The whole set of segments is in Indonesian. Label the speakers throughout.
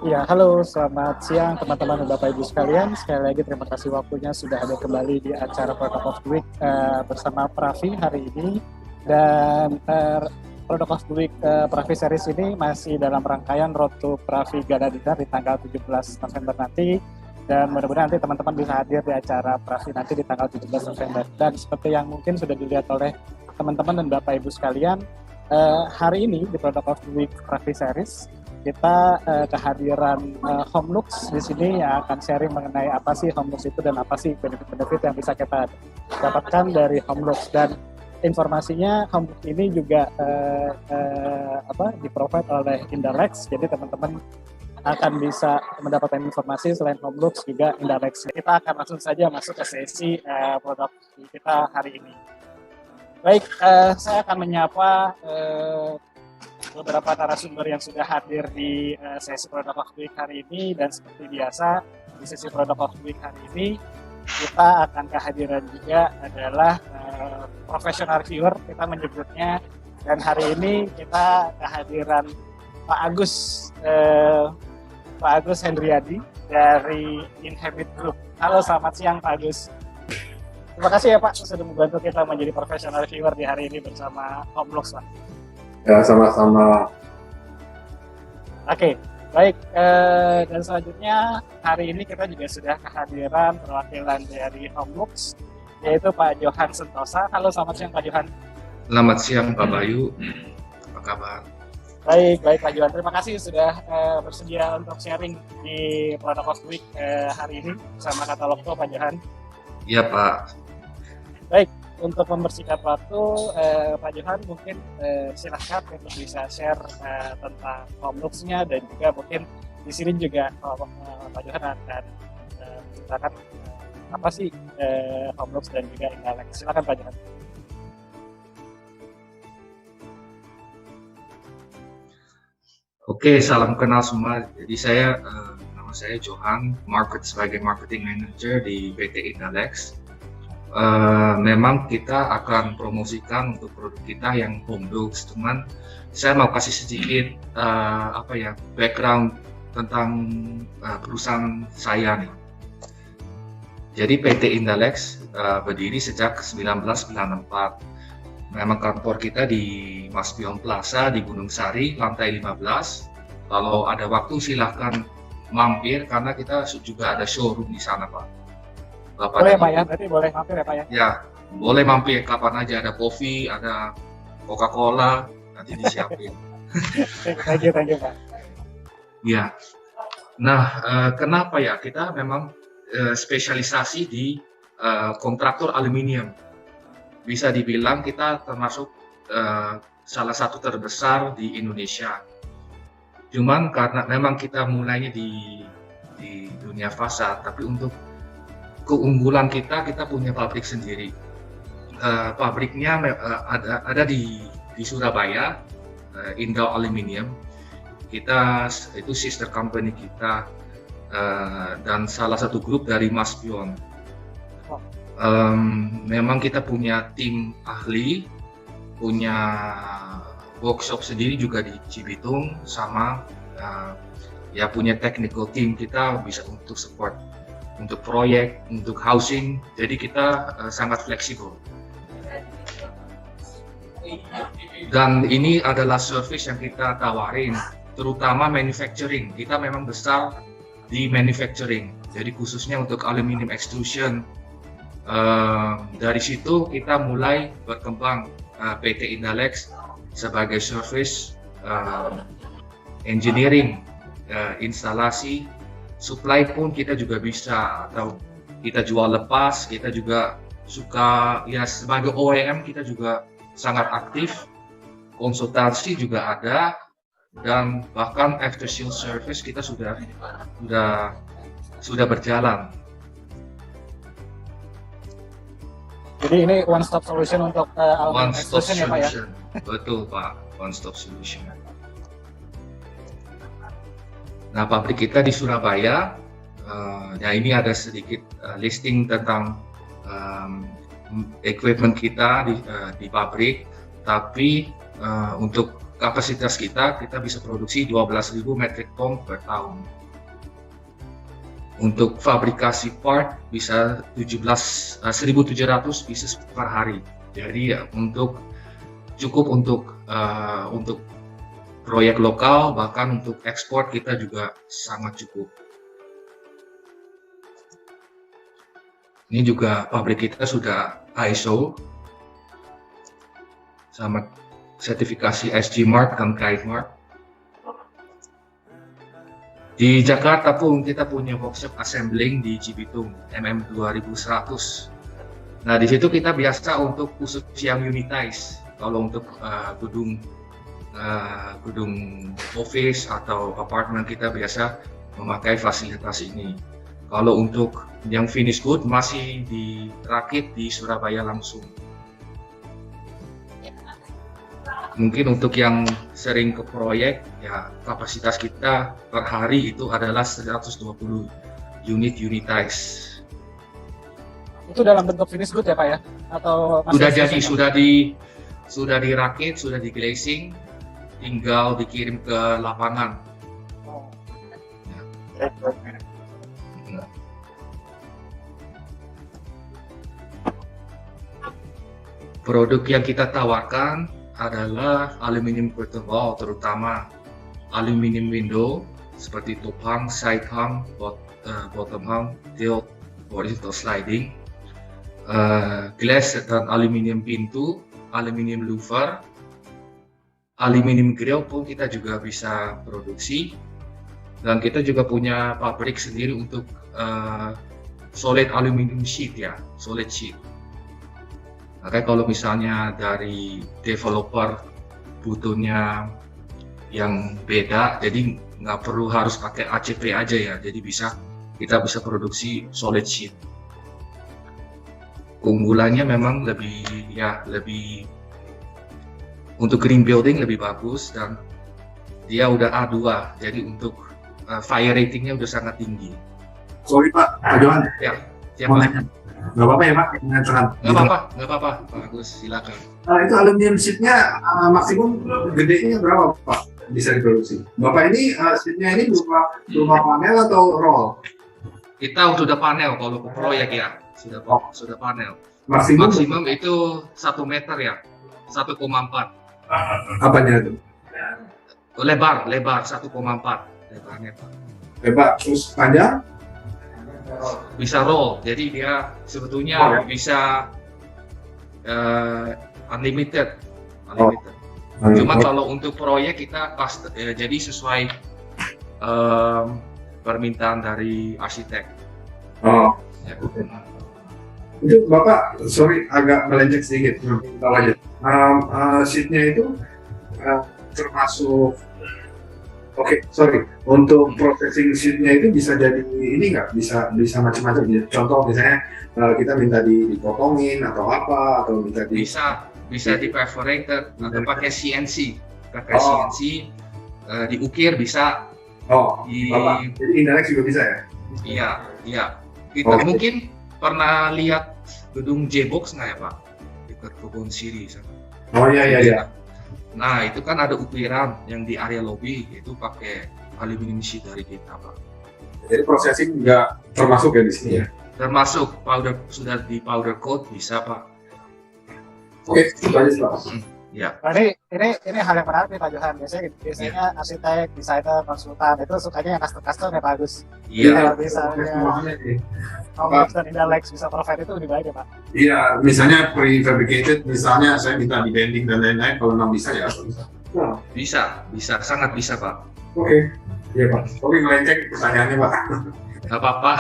Speaker 1: Ya, halo, selamat siang teman-teman dan Bapak Ibu sekalian. Sekali lagi terima kasih waktunya sudah hadir kembali di acara Product of the Week bersama Pravi hari ini. Dan Product of the Week Pravi Series ini masih dalam rangkaian Road to Pravi Gala Dinner di tanggal 17 November nanti. Dan mudah-mudahan nanti teman-teman bisa hadir di acara Pravi nanti di tanggal 17 November. Dan seperti yang mungkin sudah dilihat oleh teman-teman dan Bapak Ibu sekalian, hari ini di Product of the Week Pravi Series kita kehadiran Homelux di sini yang akan sharing mengenai apa sih Homelux itu dan apa sih benefit-benefit yang bisa kita dapatkan dari Homelux. Dan informasinya Homelux ini juga di-provide oleh Indalex, jadi teman-teman akan bisa mendapatkan informasi selain Homelux juga Indalex. Kita akan langsung saja masuk ke sesi produk kita hari ini. Baik, saya akan menyapa beberapa narasumber yang sudah hadir di sesi Product of the Week hari ini. Dan seperti biasa di sesi Product of the Week hari ini kita akan kehadiran juga adalah professional reviewer kita menyebutnya, dan hari ini kita kehadiran Pak Agus Hendriadi dari Inhabit Group. Halo, selamat siang Pak Agus. Terima kasih ya Pak sudah membantu kita menjadi professional reviewer di hari ini bersama Homelux Pak.
Speaker 2: Ya, sama-sama.
Speaker 1: Oke, baik. Dan selanjutnya hari ini kita juga sudah kehadiran perwakilan dari Homelux, yaitu Pak Johan Sentosa. Halo, selamat siang Pak Johan.
Speaker 3: Selamat siang Pak Bayu, apa kabar?
Speaker 1: Baik Pak Johan. Terima kasih sudah bersedia untuk sharing di Product of the Week hari ini bersama Katalogto Pak Johan.
Speaker 3: Iya Pak.
Speaker 1: Baik. Untuk membersihkan waktu, Pak Johan mungkin silahkan untuk bisa share tentang Homelux-nya, dan juga mungkin di sini juga Pak Johan akan menceritakan apa sih Homelux dan juga Indalex. Silakan Pak Johan.
Speaker 3: Oke, salam kenal semua. Jadi nama saya Johan, sebagai Marketing Manager di PT Indalex. Memang kita akan promosikan untuk produk kita yang Homelux, cuman saya mau kasih sedikit background tentang perusahaan saya nih. Jadi PT Indalex berdiri sejak 1994. Memang kantor kita di Maspion Plaza di Gunung Sari, lantai 15. Kalau ada waktu silahkan mampir karena kita juga ada showroom di sana Pak.
Speaker 1: Bapak boleh Pak ya, berarti boleh mampir ya Pak ya?
Speaker 3: Ya, boleh mampir kapan aja, ada kopi, ada Coca-Cola, nanti disiapin.
Speaker 1: Thank you Pak.
Speaker 3: Ya, nah kenapa ya, kita memang spesialisasi di kontraktor aluminium. Bisa dibilang kita termasuk salah satu terbesar di Indonesia. Cuman karena memang kita mulainya di dunia fasad, tapi untuk keunggulan kita punya pabrik sendiri. Pabriknya ada di Surabaya, Indo Aluminium. Kita itu sister company kita dan salah satu grup dari Maspion. Memang kita punya tim ahli, punya workshop sendiri juga di Cibitung, sama ya punya technical team kita bisa untuk support untuk proyek, untuk housing, jadi kita sangat fleksibel. Dan ini adalah service yang kita tawarin, terutama manufacturing. Kita memang besar di manufacturing, jadi khususnya untuk aluminium extrusion. Dari situ kita mulai berkembang PT Indalex sebagai service engineering, instalasi, supply pun kita juga bisa, atau kita jual lepas, kita juga suka ya sebagai OEM kita juga sangat aktif, konsultasi juga ada, dan bahkan after sales service kita sudah berjalan.
Speaker 1: Jadi ini one stop solution untuk
Speaker 3: one stop solution
Speaker 1: ya Pak ya?
Speaker 3: Betul Pak, one stop solution. Nah, pabrik kita di Surabaya, ya ini ada sedikit listing tentang equipment kita di pabrik, tapi untuk kapasitas kita bisa produksi 12.000 metric ton per tahun. Untuk fabrikasi part bisa 1.700 pieces per hari. Jadi ya, cukup untuk proyek lokal, bahkan untuk ekspor kita juga sangat cukup. Ini juga pabrik kita sudah ISO sama sertifikasi SG Mark dan Guide Mark. Di Jakarta pun kita punya workshop assembling di Cibitung MM2100. Nah, di situ kita biasa untuk khusus yang unitize. Kalau untuk gedung office atau apartemen kita biasa memakai fasilitas ini. Kalau untuk yang finish good masih dirakit di Surabaya langsung. Mungkin untuk yang sering ke proyek, ya kapasitas kita per hari itu adalah 120 unit unitize.
Speaker 1: Itu dalam bentuk finish good ya Pak ya? Atau
Speaker 3: sudah jadi, sudah dirakit, sudah di glazing, tinggal dikirim ke lapangan.
Speaker 1: Oh.
Speaker 3: Ya. Produk yang kita tawarkan adalah aluminium curtain wall, terutama aluminium window seperti top hung, side hung, bottom hung, tilt, horizontal sliding, glass dan aluminium pintu, aluminium louver, aluminium grill pun kita juga bisa produksi, dan kita juga punya pabrik sendiri untuk solid aluminium sheet ya, solid sheet. Makanya kalau misalnya dari developer butuhnya yang beda, jadi nggak perlu harus pakai ACP aja ya, jadi kita bisa produksi solid sheet. Keunggulannya memang lebih untuk green building lebih bagus, dan dia udah A2, jadi untuk fire ratingnya udah sangat tinggi.
Speaker 2: Sorry Pak Johan.
Speaker 3: Ya, siapa?
Speaker 2: Nggak apa-apa ya Pak?
Speaker 3: Nggak apa-apa, Bagus, silakan.
Speaker 2: Itu aluminium sheetnya maksimum gedenya berapa Pak? Bisa diproduksi. Bapak ini sheetnya ini berupa panel atau roll?
Speaker 3: Kita sudah panel kalau ke proyek ya, sudah panel.
Speaker 2: Maksimum
Speaker 3: itu 1 meter ya, 1,4.
Speaker 2: Apanya itu?
Speaker 3: Lebar 1,4 lebarnya Pak.
Speaker 2: Lebar, terus panjang?
Speaker 3: Bisa roll, jadi dia sebetulnya bisa unlimited. Cuma kalau untuk proyek kita jadi sesuai permintaan dari arsitek.
Speaker 2: Oh.
Speaker 3: Ya.
Speaker 2: Itu Bapak, sorry agak melenceng sedikit. Tahu aja. Sheetnya itu termasuk. Oke, sorry. Untuk processing sheetnya itu bisa jadi ini nggak? Bisa macam-macam. Contoh misalnya kita minta dipotongin atau apa, atau minta
Speaker 3: bisa di perforated atau pakai CNC. CNC diukir bisa.
Speaker 2: Bapak. Jadi indirect juga bisa ya?
Speaker 3: Iya. Kita mungkin pernah lihat gedung J-Box nggak ya Pak? Dekat Kebon Siri sana.
Speaker 2: Oh iya.
Speaker 3: Nah, itu kan ada ukiran yang di area lobby, itu pakai aluminium sheet dari kita, Pak.
Speaker 2: Jadi processing juga termasuk ya di sini ya?
Speaker 3: Termasuk, sudah di powder coat bisa, Pak.
Speaker 2: Oke, itu aja Pak.
Speaker 3: Ya.
Speaker 1: Nah, ini hal yang menarik nih Pak Johan. Biasanya arsitek, desainer, konsultan itu sukanya yang custom ya Pak Agus.
Speaker 3: Iya.
Speaker 1: Kalau misalnya Omlex dan Indalex bisa provide itu lebih baik ya Pak.
Speaker 2: Iya, misalnya prefabricated, misalnya saya minta di bending dan lain-lain, kalau memang bisa ya bisa.
Speaker 3: Bisa, sangat bisa Pak.
Speaker 2: Oke. Iya Pak. Oke, ngecek pertanyaannya Pak.
Speaker 3: Nggak apa-apa.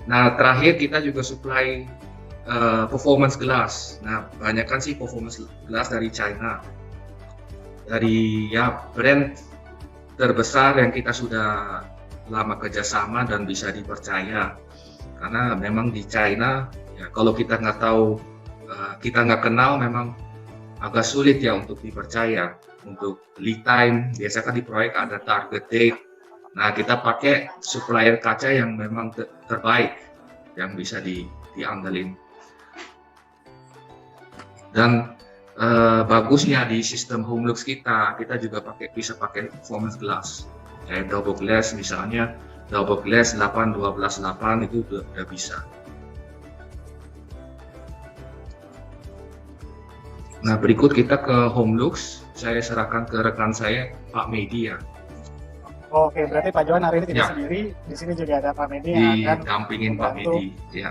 Speaker 3: Nah, terakhir kita juga supply performance glass. Nah, banyak kan sih performance glass dari China. Dari brand terbesar yang kita sudah lama kerjasama dan bisa dipercaya. Karena memang di China, ya kalau kita nggak tahu, kita nggak kenal, memang agak sulit ya untuk dipercaya. Untuk lead time, biasa kan di proyek ada target date. Nah, kita pakai supplier kaca yang memang terbaik, yang bisa diandelin. Dan bagusnya di sistem Homelux kita juga bisa pakai performance glass. Kayak double glass misalnya, double glass 8, 12, 8 itu udah bisa. Nah, berikut kita ke Homelux. Saya serahkan ke rekan saya, Pak Medi ya.
Speaker 1: Oke, berarti Pak Johan hari ini tidak
Speaker 3: Ya.
Speaker 1: sendiri. Di sini juga ada Pak Medi yang akan
Speaker 3: Didampingin Pak
Speaker 1: membantu
Speaker 3: Medi. Ya.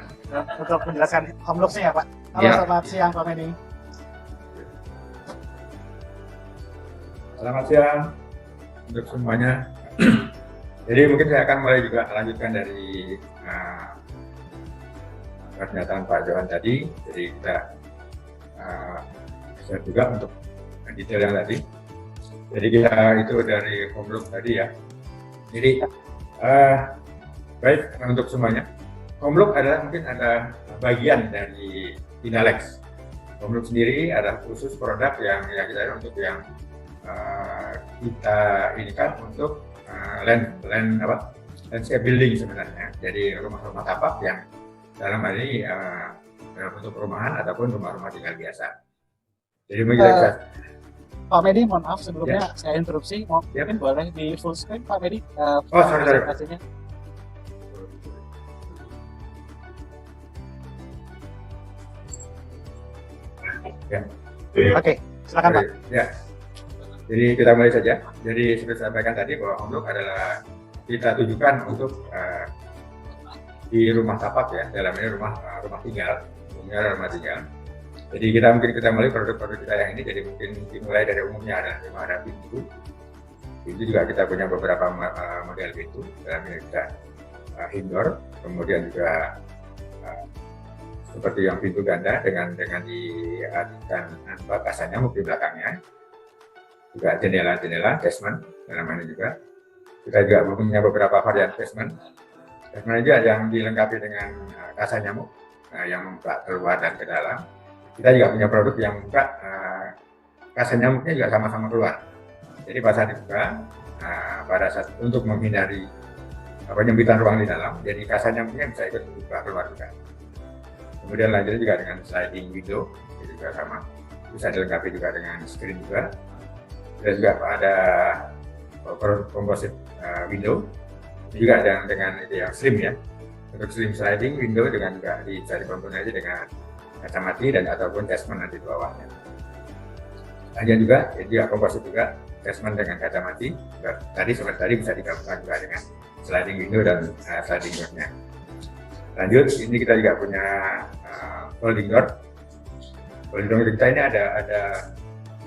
Speaker 1: untuk menjelaskan Homelux-nya ya Pak. Halo,
Speaker 3: Ya.
Speaker 1: selamat siang Pak Medi.
Speaker 4: Selamat siang untuk semuanya. Jadi mungkin saya akan mulai juga lanjutkan dari pernyataan Pak Johan tadi. Jadi kita share juga untuk detail yang tadi. Jadi kita itu dari Homelux tadi ya. Jadi baik untuk semuanya. Homelux adalah mungkin ada bagian dari Indalex. Homelux sendiri adalah khusus produk yang kita untuk yang kita inikan untuk landscape building sebenarnya. Jadi rumah-rumah tapak yang dalam hal ini dalam bentuk perumahan ataupun rumah-rumah tinggal biasa. Jadi mungkin
Speaker 1: Pak Medi, mohon maaf sebelumnya saya interupsi. Mungkin boleh di full screen Pak Medi
Speaker 4: sorry.
Speaker 1: presentasinya.
Speaker 4: Ya.
Speaker 1: Oke, silakan Pak.
Speaker 4: Ya. Jadi kita mulai saja. Jadi seperti saya sampaikan tadi bahwa Homelux adalah kita tujukan untuk di rumah tapak ya, dalam ini rumah tinggal, rumah tinggal. Jadi kita mulai produk-produk kita yang ini. Jadi mungkin dimulai dari umumnya ada pintu. Pintu juga kita punya beberapa model pintu. Dalam ini kita indoor, kemudian juga seperti yang pintu ganda dengan diartikan kaca nyamuk di belakangnya. Juga jendela casement dalam ini juga. Kita juga punya beberapa varian casement. Casement juga yang dilengkapi dengan kaca nyamuk yang membuka keluar dan ke dalam. Kita juga punya produk yang membuka kaca nyamuknya juga sama-sama keluar. Jadi pas saat dibuka, pada saat untuk menghindari penyempitan ruang di dalam, jadi kaca nyamuknya bisa ikut dibuka keluar juga. Kemudian lanjutnya juga dengan sliding window, itu juga sama. Bisa dilengkapi juga dengan screen juga. Dan juga ada composite window, juga dengan itu yang slim ya. Untuk slim sliding window dengan juga bisa dikomponen aja dengan kaca mati dan ataupun casement nanti di bawahnya. Lanjut juga, ini juga composite juga, casement dengan kaca mati. Juga, seperti tadi bisa digabungkan juga dengan sliding window dan sliding door-nya. Lanjut, ini kita juga punya folding door. Folding door kita ini ada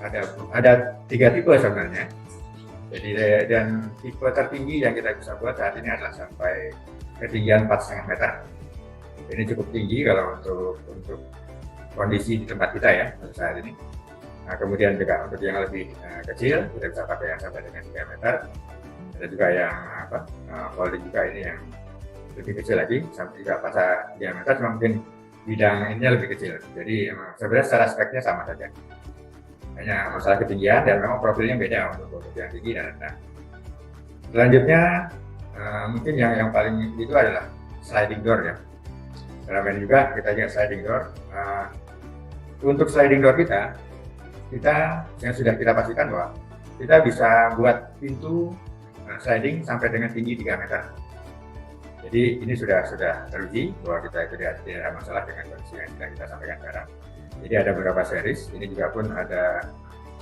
Speaker 4: 3 tipe sebenarnya. Jadi dan tipe tertinggi yang kita bisa buat saat ini adalah sampai ketinggian 4,5 meter. Ini cukup tinggi kalau untuk kondisi di tempat kita ya saat ini. Nah, kemudian juga untuk yang lebih kecil kita bisa pakai yang sampai dengan 3 meter. Ada juga yang folding juga ini yang lebih kecil lagi, sampai juga pasar diameter cuma mungkin bidang ininya lebih kecil. Jadi sebenarnya secara speknya sama saja. Hanya masalah ketinggian dan memang profilnya beda untuk yang tinggi dan rendah. Selanjutnya mungkin yang paling itu adalah sliding door ya. Dalam ini juga kita juga sliding door. Untuk sliding door kita yang sudah kita pastikan bahwa kita bisa buat pintu sliding sampai dengan tinggi 3 meter. Jadi ini sudah teruji bahwa kita itu tidak ada masalah dengan kondisi yang sudah kita sampaikan sekarang. Jadi ada beberapa series. Ini juga pun ada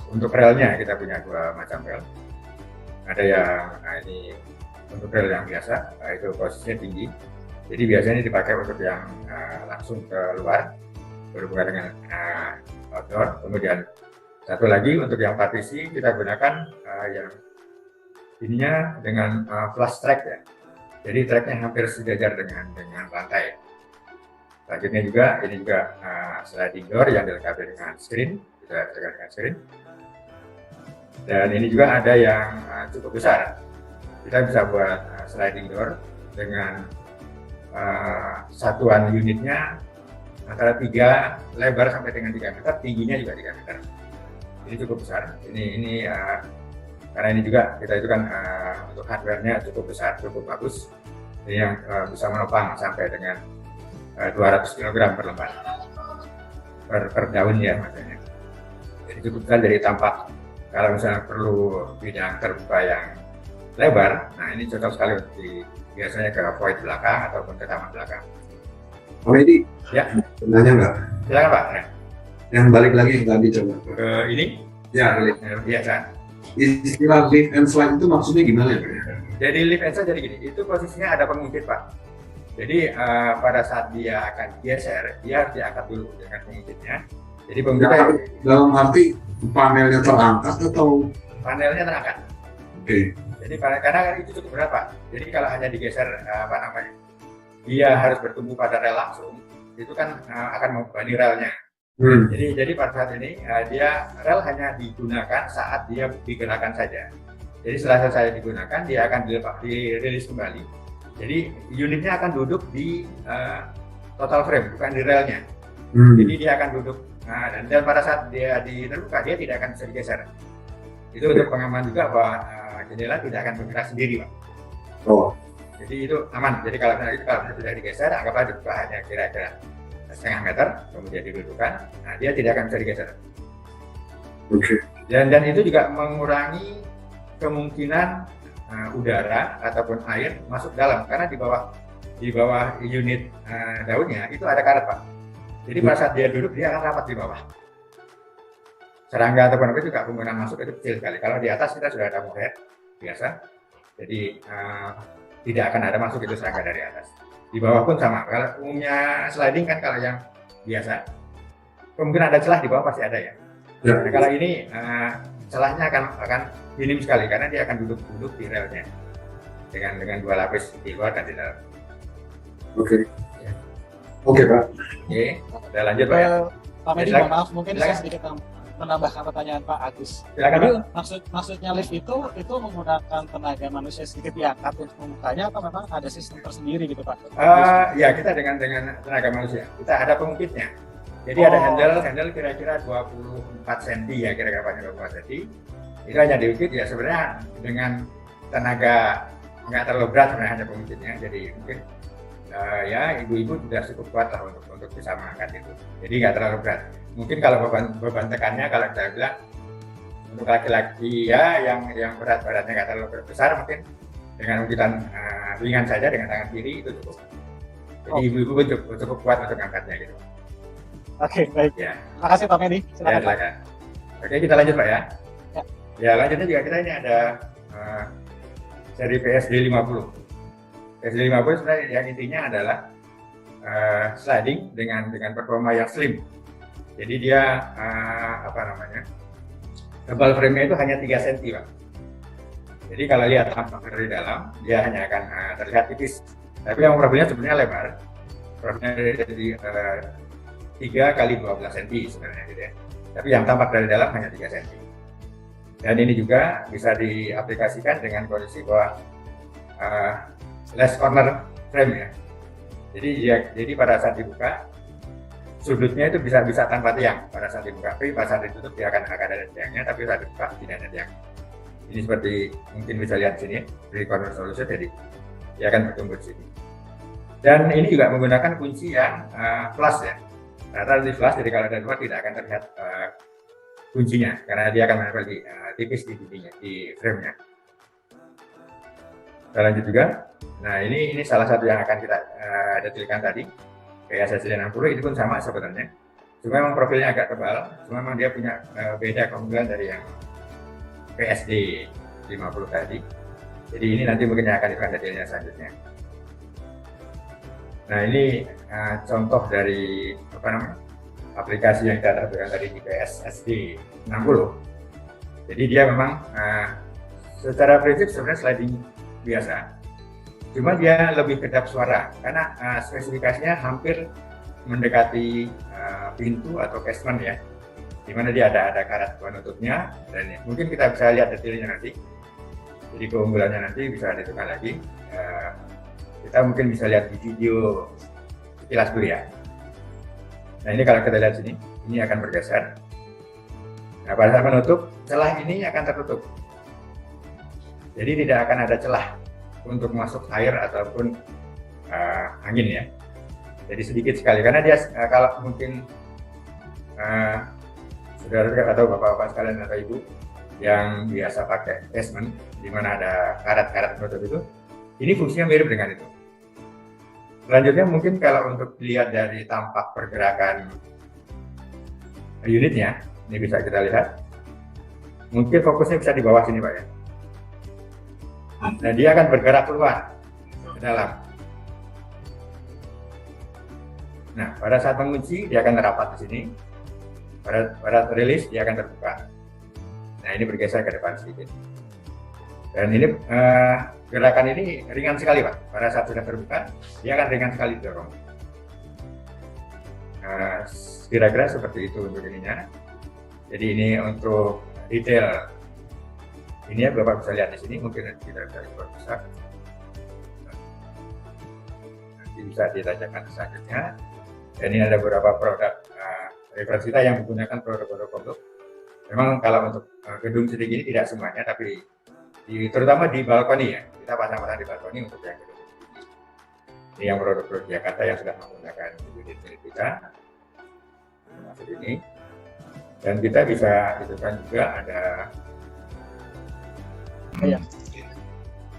Speaker 4: untuk relnya kita punya 2 macam rel. Ada yang ini untuk rel yang biasa, itu posisinya tinggi. Jadi biasanya dipakai untuk yang langsung keluar berhubungan dengan outdoor. Kemudian satu lagi untuk yang partisi kita gunakan yang ininya dengan flush track ya. Jadi tracknya hampir sejajar dengan lantai. Selanjutnya juga ini juga sliding door yang dilengkapi dengan screen, bisa dengan screen. Dan ini juga ada yang cukup besar. Kita bisa buat sliding door dengan satuan unitnya antara 3 lebar sampai dengan 3 meter, tingginya juga 3 meter. Ini cukup besar. Ini karena ini juga kita itu kan untuk hardware-nya cukup besar, cukup bagus. Ini yang bisa menopang sampai dengan 200 kg per lembar per daun ya maksudnya. Jadi cukup besar dari tampak. Kalau misalnya perlu bidang terbuka yang lebar, nah ini cocok sekali untuk biasanya ke void belakang ataupun ke taman belakang.
Speaker 2: Pak Medi,
Speaker 4: Ya,
Speaker 2: nanya nggak?
Speaker 4: silakan Pak. Nah,
Speaker 2: Yang balik lagi yang tadi coba.
Speaker 4: ke ini
Speaker 2: Ya,
Speaker 4: biasa.
Speaker 2: istilah lift and slide itu maksudnya gimana ya, Pak?
Speaker 4: Jadi lift and slide jadi gini, itu posisinya ada penguntit Pak. Jadi pada saat dia akan geser, dia harus diangkat dulu dengan penguntitnya. Jadi penguntitnya
Speaker 2: Dalam arti panelnya terangkat atau?
Speaker 4: panelnya terangkat.
Speaker 2: Oke.
Speaker 4: Jadi karena itu cukup berat Pak. Jadi kalau hanya digeser dia harus bertumbuh pada rel langsung, itu kan akan membebani relnya. Jadi pada saat ini dia rel hanya digunakan saat dia digerakkan saja. Jadi setelah selesai digunakan, dia akan dirilis kembali. Jadi unitnya akan duduk di total frame, bukan di relnya. Jadi dia akan duduk. Dan pada saat dia terbuka, dia tidak akan bisa digeser. Itu untuk pengaman juga bahwa jendela tidak akan bergerak sendiri, Pak.
Speaker 2: Oh.
Speaker 4: Jadi itu aman. Jadi kalau tidak digeser, anggaplah dibuka hanya kira-kira setengah meter, kemudian didudukan, nah dia tidak akan bisa digeser.
Speaker 2: Oke.
Speaker 4: Dan itu juga mengurangi kemungkinan udara ataupun air masuk dalam, karena di bawah unit daunnya itu ada karet Pak. Jadi pada saat dia duduk dia akan rapat di bawah. Serangga ataupun apa juga kemungkinan masuk itu kecil sekali. Kalau di atas kita sudah ada moret biasa, jadi tidak akan ada masuk itu serangga dari atas. Di bawah pun sama. Kalau umumnya sliding kan kalau yang biasa, kemungkinan ada celah di bawah pasti ada ya. Nah, kalau ini celahnya akan minim sekali karena dia akan duduk di relnya dengan dua lapis di luar dan di dalam.
Speaker 1: Oke.
Speaker 4: Ya.
Speaker 1: Oke Pak.
Speaker 4: Oke, udah lanjut Pak ya.
Speaker 1: Pak Medi, mohon maaf mungkin saya sedikit menambahkan pertanyaan Pak Agus.
Speaker 4: Silakan
Speaker 1: Jadi
Speaker 4: Pak.
Speaker 1: maksudnya lift itu menggunakan tenaga manusia sedikit diangkat untuk membukanya atau memang ada sistem tersendiri gitu Pak?
Speaker 4: Ya kita dengan tenaga manusia. Kita ada pengukitnya. Jadi ada handle kira-kira 24 cm ya, kira-kira panjang 24 cm. Itu hanya diukit ya sebenarnya dengan tenaga nggak terlalu berat sebenarnya hanya pengukitnya. Jadi mungkin ya ibu-ibu sudah cukup kuat lah untuk bisa mengangkat itu. Jadi nggak terlalu berat. Mungkin kalau beban tekannya kalau kita bilang untuk laki-laki ya yang beratnya nggak terlalu besar, mungkin dengan ukitan ringan saja dengan tangan kiri itu cukup. Jadi ibu-ibu cukup kuat untuk angkatnya gitu.
Speaker 1: Oke, baik.
Speaker 4: Ya.
Speaker 1: Terima kasih Pak Medi.
Speaker 4: Ya, silakan. Oke, kita lanjut Pak ya. Ya, lanjutnya juga kita ini ada seri PSD 50. PSD 50 sebenarnya yang intinya adalah sliding dengan performa yang slim. Jadi dia tebal frame-nya itu hanya 3 cm Pak. Jadi kalau lihat tampak dari dalam, dia hanya akan terlihat tipis. Tapi yang profilnya sebenarnya lebar. Profilnya dari 3 kali 12 cm sebenarnya gitu ya. Tapi yang tampak dari dalam hanya 3 cm. Dan ini juga bisa diaplikasikan dengan kondisi bahwa less corner frame ya. Jadi pada saat dibuka sudutnya itu bisa tanpa tiang pada saat dibuka. Tapi pada saat ditutup dia akan ada tiangnya, tapi saat dibuka tidak ada tiang. Ini seperti mungkin bisa lihat sini dari corner solution, jadi dia akan bertumbuh di sini. Dan ini juga menggunakan kunci yang flush ya. Relatif flush, jadi kalau dari luar tidak akan terlihat kuncinya karena dia akan menempel di tipis di dindingnya, di frame-nya. Kita lanjut juga. Nah ini salah satu yang akan kita detailkan tadi. Kayak SSD 60 itu pun sama sebenarnya. Cuma memang profilnya agak tebal. Cuma memang dia punya beda keunggulan dari yang PSD 50 tadi. Jadi ini nanti mungkin yang akan kita detailnya selanjutnya. Nah ini contoh dari aplikasi yang kita tampilkan tadi di PSD 60. Jadi dia memang secara prinsip sebenarnya sliding biasa, cuma dia lebih kedap suara karena spesifikasinya hampir mendekati pintu atau casement ya, dimana dia ada karet penutupnya, dan mungkin kita bisa lihat detailnya nanti. Jadi keunggulannya nanti bisa ditentukan lagi. Kita mungkin bisa lihat di video sekilas dulu ya. Nah ini kalau kita lihat sini, ini akan bergeser. Nah pada saat menutup, celah ini akan tertutup. Jadi tidak akan ada celah untuk masuk air ataupun angin ya. Jadi sedikit sekali, karena dia kalau mungkin saudara atau bapak-bapak sekalian atau ibu yang biasa pakai attachment di mana ada karat-karat menutup itu, ini fungsinya mirip dengan itu. Selanjutnya mungkin kalau untuk dilihat dari tampak pergerakan unitnya, ini bisa kita lihat. Mungkin fokusnya bisa di bawah sini Pak ya. Nah dia akan bergerak keluar ke dalam. Nah pada saat mengunci dia akan rapat di sini. Pada rilis dia akan terbuka. Nah ini bergeser ke depan sedikit. Dan ini gerakan ini ringan sekali Pak. Pada saat sudah terbuka, dia akan ringan sekali didorong. Kira-kira seperti itu untuk ininya. Jadi ini untuk detail. Ini ya Bapak bisa lihat di sini. Mungkin kita bisa. Nanti bisa dirasakan selanjutnya. Dan ini ada beberapa produk referensi kita yang menggunakan produk-produk Kompluk. Memang kalau untuk gedung setinggi ini tidak semuanya, tapi terutama di balkoni ya, kita pasang-pasang di balkoni untuk yang gedung setinggi. Ini yang produk-produk Jakarta yang sudah menggunakan unit kita, termasuk ini. Dan kita bisa hidupkan juga ada.
Speaker 1: Ya.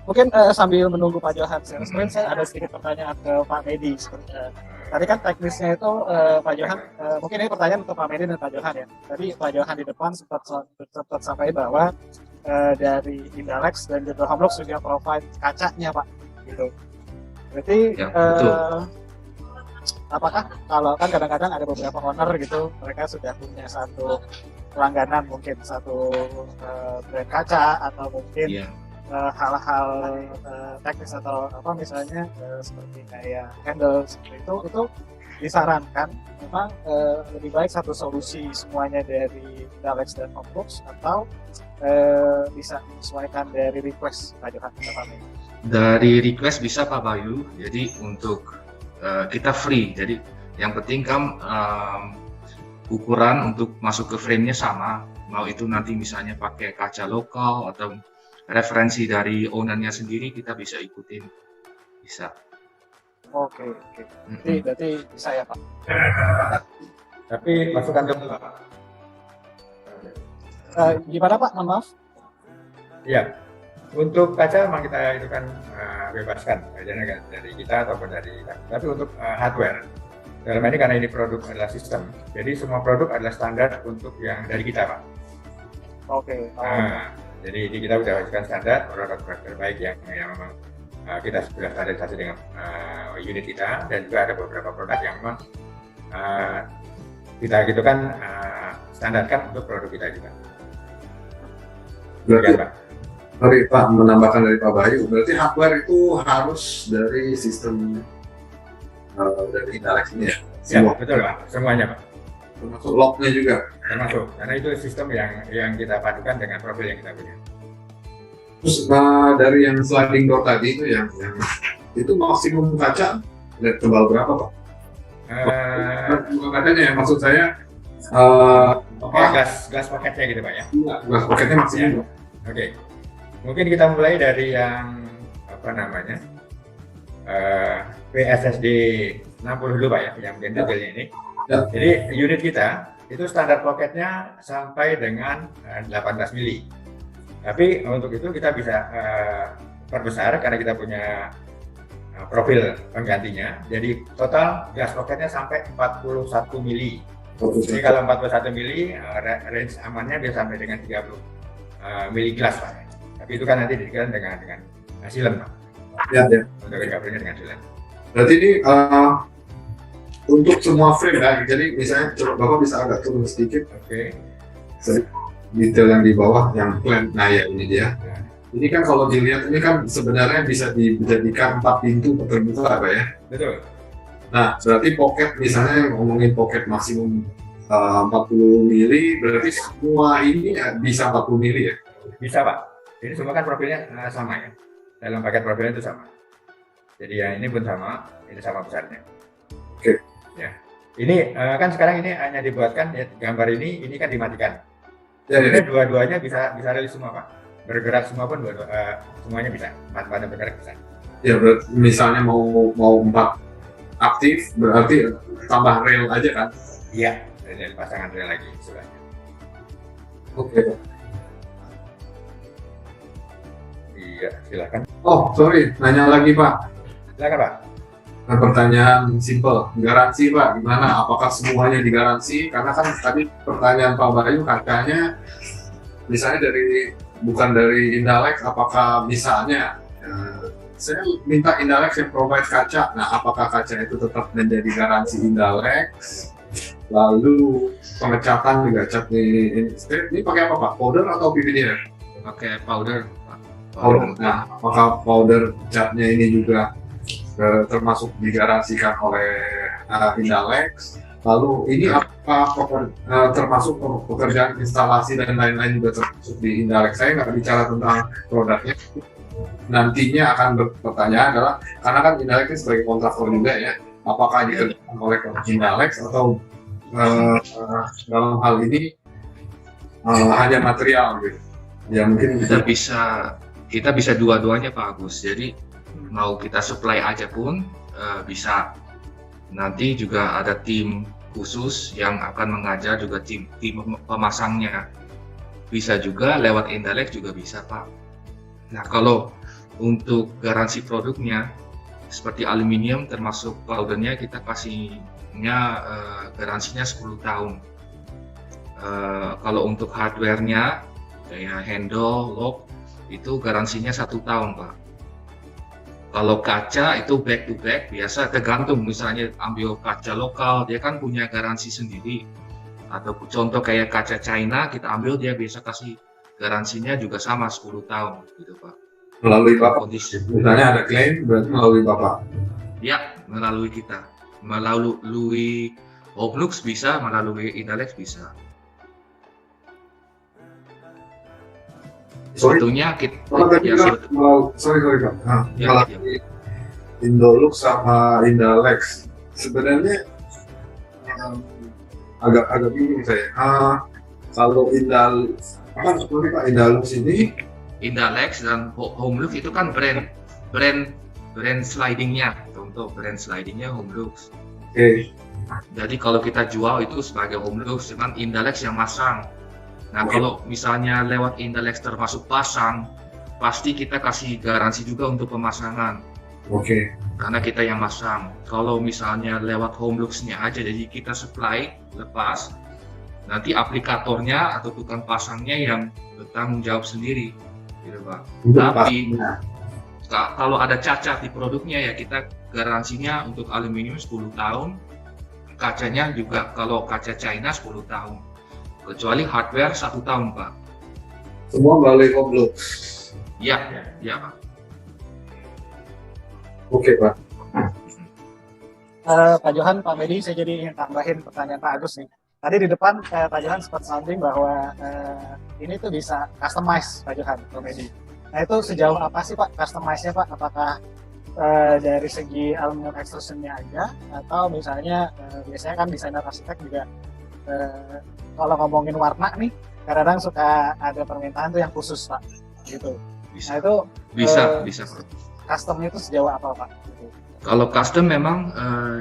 Speaker 1: Mungkin sambil menunggu Pak Johan, sebenarnya saya ada sedikit pertanyaan ke Pak Medi. Tadi kan teknisnya itu Pak Johan, mungkin ini pertanyaan untuk Pak Medi dan Pak Johan ya. Tadi Pak Johan di depan sempat sampai bahwa dari Indalex dan juga Homlux juga provide kacanya Pak, gitu. Berarti
Speaker 3: Ya, betul.
Speaker 1: Apakah kalau kan kadang-kadang ada beberapa owner gitu, mereka sudah punya satu langganan mungkin satu brand kaca atau mungkin
Speaker 3: Iya.
Speaker 1: hal-hal teknis atau apa misalnya seperti kayak handle seperti itu disarankan memang lebih baik satu solusi semuanya dari Indalex dan Homlux atau bisa menyesuaikan dari request Pak Johan.
Speaker 3: Dari request bisa Pak Bayu, jadi untuk kita free, jadi yang penting kan ukuran untuk masuk ke frame-nya sama, mau itu nanti misalnya pakai kaca lokal atau referensi dari ownernya sendiri kita bisa ikutin, bisa.
Speaker 1: Oke. Berarti bisa ya Pak.
Speaker 4: Tapi masukan dulu Pak.
Speaker 1: Gimana Pak? Mohon maaf.
Speaker 4: Iya, untuk kaca memang kita itu kan bebaskan kacanya dari kita ataupun dari kita. Tapi untuk hardware, dalam ini karena ini produk adalah sistem, jadi semua produk adalah standar untuk yang dari kita Pak.
Speaker 1: Oke.
Speaker 4: Jadi kita sudah wajibkan standar produk terbaik yang memang kita sudah standarisasi dengan unit kita, dan juga ada beberapa produk yang memang kita gitu kan standarkan untuk produk kita juga.
Speaker 2: Berarti,
Speaker 4: Pak.
Speaker 2: Sorry Pak, menambahkan dari Pak Bayu, berarti hardware itu harus dari sistem dari Indalex ini ya?
Speaker 4: Ya, betul Pak, semuanya Pak.
Speaker 2: Termasuk locknya juga?
Speaker 4: Termasuk, karena itu sistem yang kita padukan dengan profil yang kita punya.
Speaker 2: Terus dari yang sliding door tadi itu yang itu maksimum kaca tebal berapa Pak? Bukan kacanya ya, maksud saya
Speaker 4: gas paketnya gitu Pak ya?
Speaker 2: Gas paketnya maksimum.
Speaker 4: Oke. Mungkin kita mulai dari yang apa namanya PSSD 60 dulu Pak ya, yang detailnya ini.
Speaker 2: Ya.
Speaker 4: Jadi unit kita itu standar poketnya sampai dengan 18 mili. Tapi untuk itu kita bisa perbesar karena kita punya profil penggantinya. Jadi total gas poketnya sampai 41 mili. Jadi kalau 41 mili range amannya bisa sampai dengan 30 mili gas Pak. Tapi itu kan nanti diberikan dengan silen Pak.
Speaker 2: Ya.
Speaker 4: Untuk recovery-nya dengan silen.
Speaker 2: Berarti ini untuk semua frame ya. Jadi misalnya coba Bapak bisa agak turun sedikit.
Speaker 4: Oke.
Speaker 2: Detail yang di bawah yang plan. Nah ya ini dia.
Speaker 4: Ya.
Speaker 2: Ini kan kalau dilihat ini kan sebenarnya bisa dijadikan 4 pintu terbuka Pak ya.
Speaker 4: Betul.
Speaker 2: Nah berarti pocket misalnya ngomongin pocket maksimum 40 mili, berarti semua ini bisa 40 mili ya?
Speaker 4: Bisa Pak. Ini semua kan profilnya sama ya. Dalam paket profilnya itu sama. Jadi yang ini pun sama, ini sama besarnya.
Speaker 2: Oke.
Speaker 4: Ya. Ini kan sekarang ini hanya dibuatkan ya, gambar ini kan dimatikan.
Speaker 2: Ya,
Speaker 4: Jadi dua-duanya bisa rilis semua Pak. Bergerak semua pun semuanya bisa. Empat bergerak bisa.
Speaker 2: Ya berarti misalnya mau 4 aktif berarti tambah rel aja kan?
Speaker 4: Iya. Dari pasangan rel lagi istilahnya.
Speaker 2: Oke.
Speaker 4: Iya, silakan.
Speaker 2: Oh, sorry, nanya lagi Pak.
Speaker 4: Silakan Pak.
Speaker 2: Nah, pertanyaan simple, garansi Pak, gimana? Apakah semuanya digaransi? Karena kan tadi pertanyaan Pak Bayu kacanya, misalnya bukan dari Indalex, apakah misalnya saya minta Indalex yang provide kaca, nah apakah kaca itu tetap menjadi garansi Indalex? Lalu pengecatan juga cat ini pakai apa Pak? Powder atau PVDF?
Speaker 3: Pakai powder, Pak.
Speaker 2: Powder. Nah, apakah powder catnya ini juga termasuk digaransikan oleh Indalex? Lalu ini apakah termasuk pekerjaan instalasi dan lain-lain juga termasuk di Indalex? Saya nggak bicara tentang produknya. Nantinya akan bertanya adalah, karena kan Indalex ini sebagai kontraktor juga ya, apakah dikerjakan oleh Indalex atau dalam hal ini hanya material gitu? Ya mungkin
Speaker 3: kita bisa dua-duanya Pak Agus. Jadi mau kita supply aja pun bisa. Nanti juga ada tim khusus yang akan mengajar juga tim pemasangnya. Bisa juga lewat Indalex juga bisa Pak. Nah kalau untuk garansi produknya seperti aluminium termasuk powdernya kita kasihnya garansinya 10 tahun. Kalau untuk hardware-nya kayak handle, lock itu garansinya 1 tahun Pak. Kalau kaca itu back to back biasa tergantung, misalnya ambil kaca lokal dia kan punya garansi sendiri, atau contoh kayak kaca China kita ambil dia biasa kasih garansinya juga sama 10 tahun gitu Pak.
Speaker 2: Melalui Bapak,
Speaker 3: kondisi.
Speaker 2: Misalnya ada klaim berarti melalui Bapak?
Speaker 3: Ya, melalui kita, melalui Homlux bisa, melalui Indalex bisa. Sebetulnya kita
Speaker 2: sorry Pak. Melalui Indolux sama Indalex sebenarnya agak bingung saya. Kalau Indalux ini,
Speaker 3: Indalex dan Homlux itu kan brand slidingnya, contoh brand slidingnya Homlux.
Speaker 2: Oke.
Speaker 3: Jadi kalau kita jual itu sebagai Homlux, cuman Indalex yang masang. Nah kalau misalnya lewat Indalex termasuk pasang, pasti kita kasih garansi juga untuk pemasangan.
Speaker 2: Oke.
Speaker 3: Karena kita yang masang. Kalau misalnya lewat Homlux-nya aja, jadi kita supply lepas, nanti aplikatornya atau tukang pasangnya yang bertanggung jawab sendiri, gitu Pak. Tapi kalau ada cacat di produknya ya kita garansinya untuk aluminium 10 tahun, kacanya juga kalau kaca China 10 tahun. Kecuali hardware 1 tahun Pak.
Speaker 2: Semua melalui Homlux?
Speaker 3: Ya Pak.
Speaker 2: Oke Pak.
Speaker 1: Pak Johan, Pak Medi, saya jadi ingin tambahin pertanyaan Pak Agus nih. Tadi di depan Pak Johan sempat sounding bahwa ini tuh bisa customize Pak Johan, Pak Medi. Nah itu sejauh apa sih Pak customize-nya Pak? Apakah dari segi aluminium extrusion-nya aja, atau misalnya biasanya kan desainer arsitek juga kalau ngomongin warna nih, kadang-kadang suka ada permintaan tuh yang khusus Pak, gitu.
Speaker 3: Bisa.
Speaker 1: Nah itu
Speaker 3: bisa.
Speaker 1: Customnya itu sejauh apa Pak? Gitu.
Speaker 3: Kalau custom memang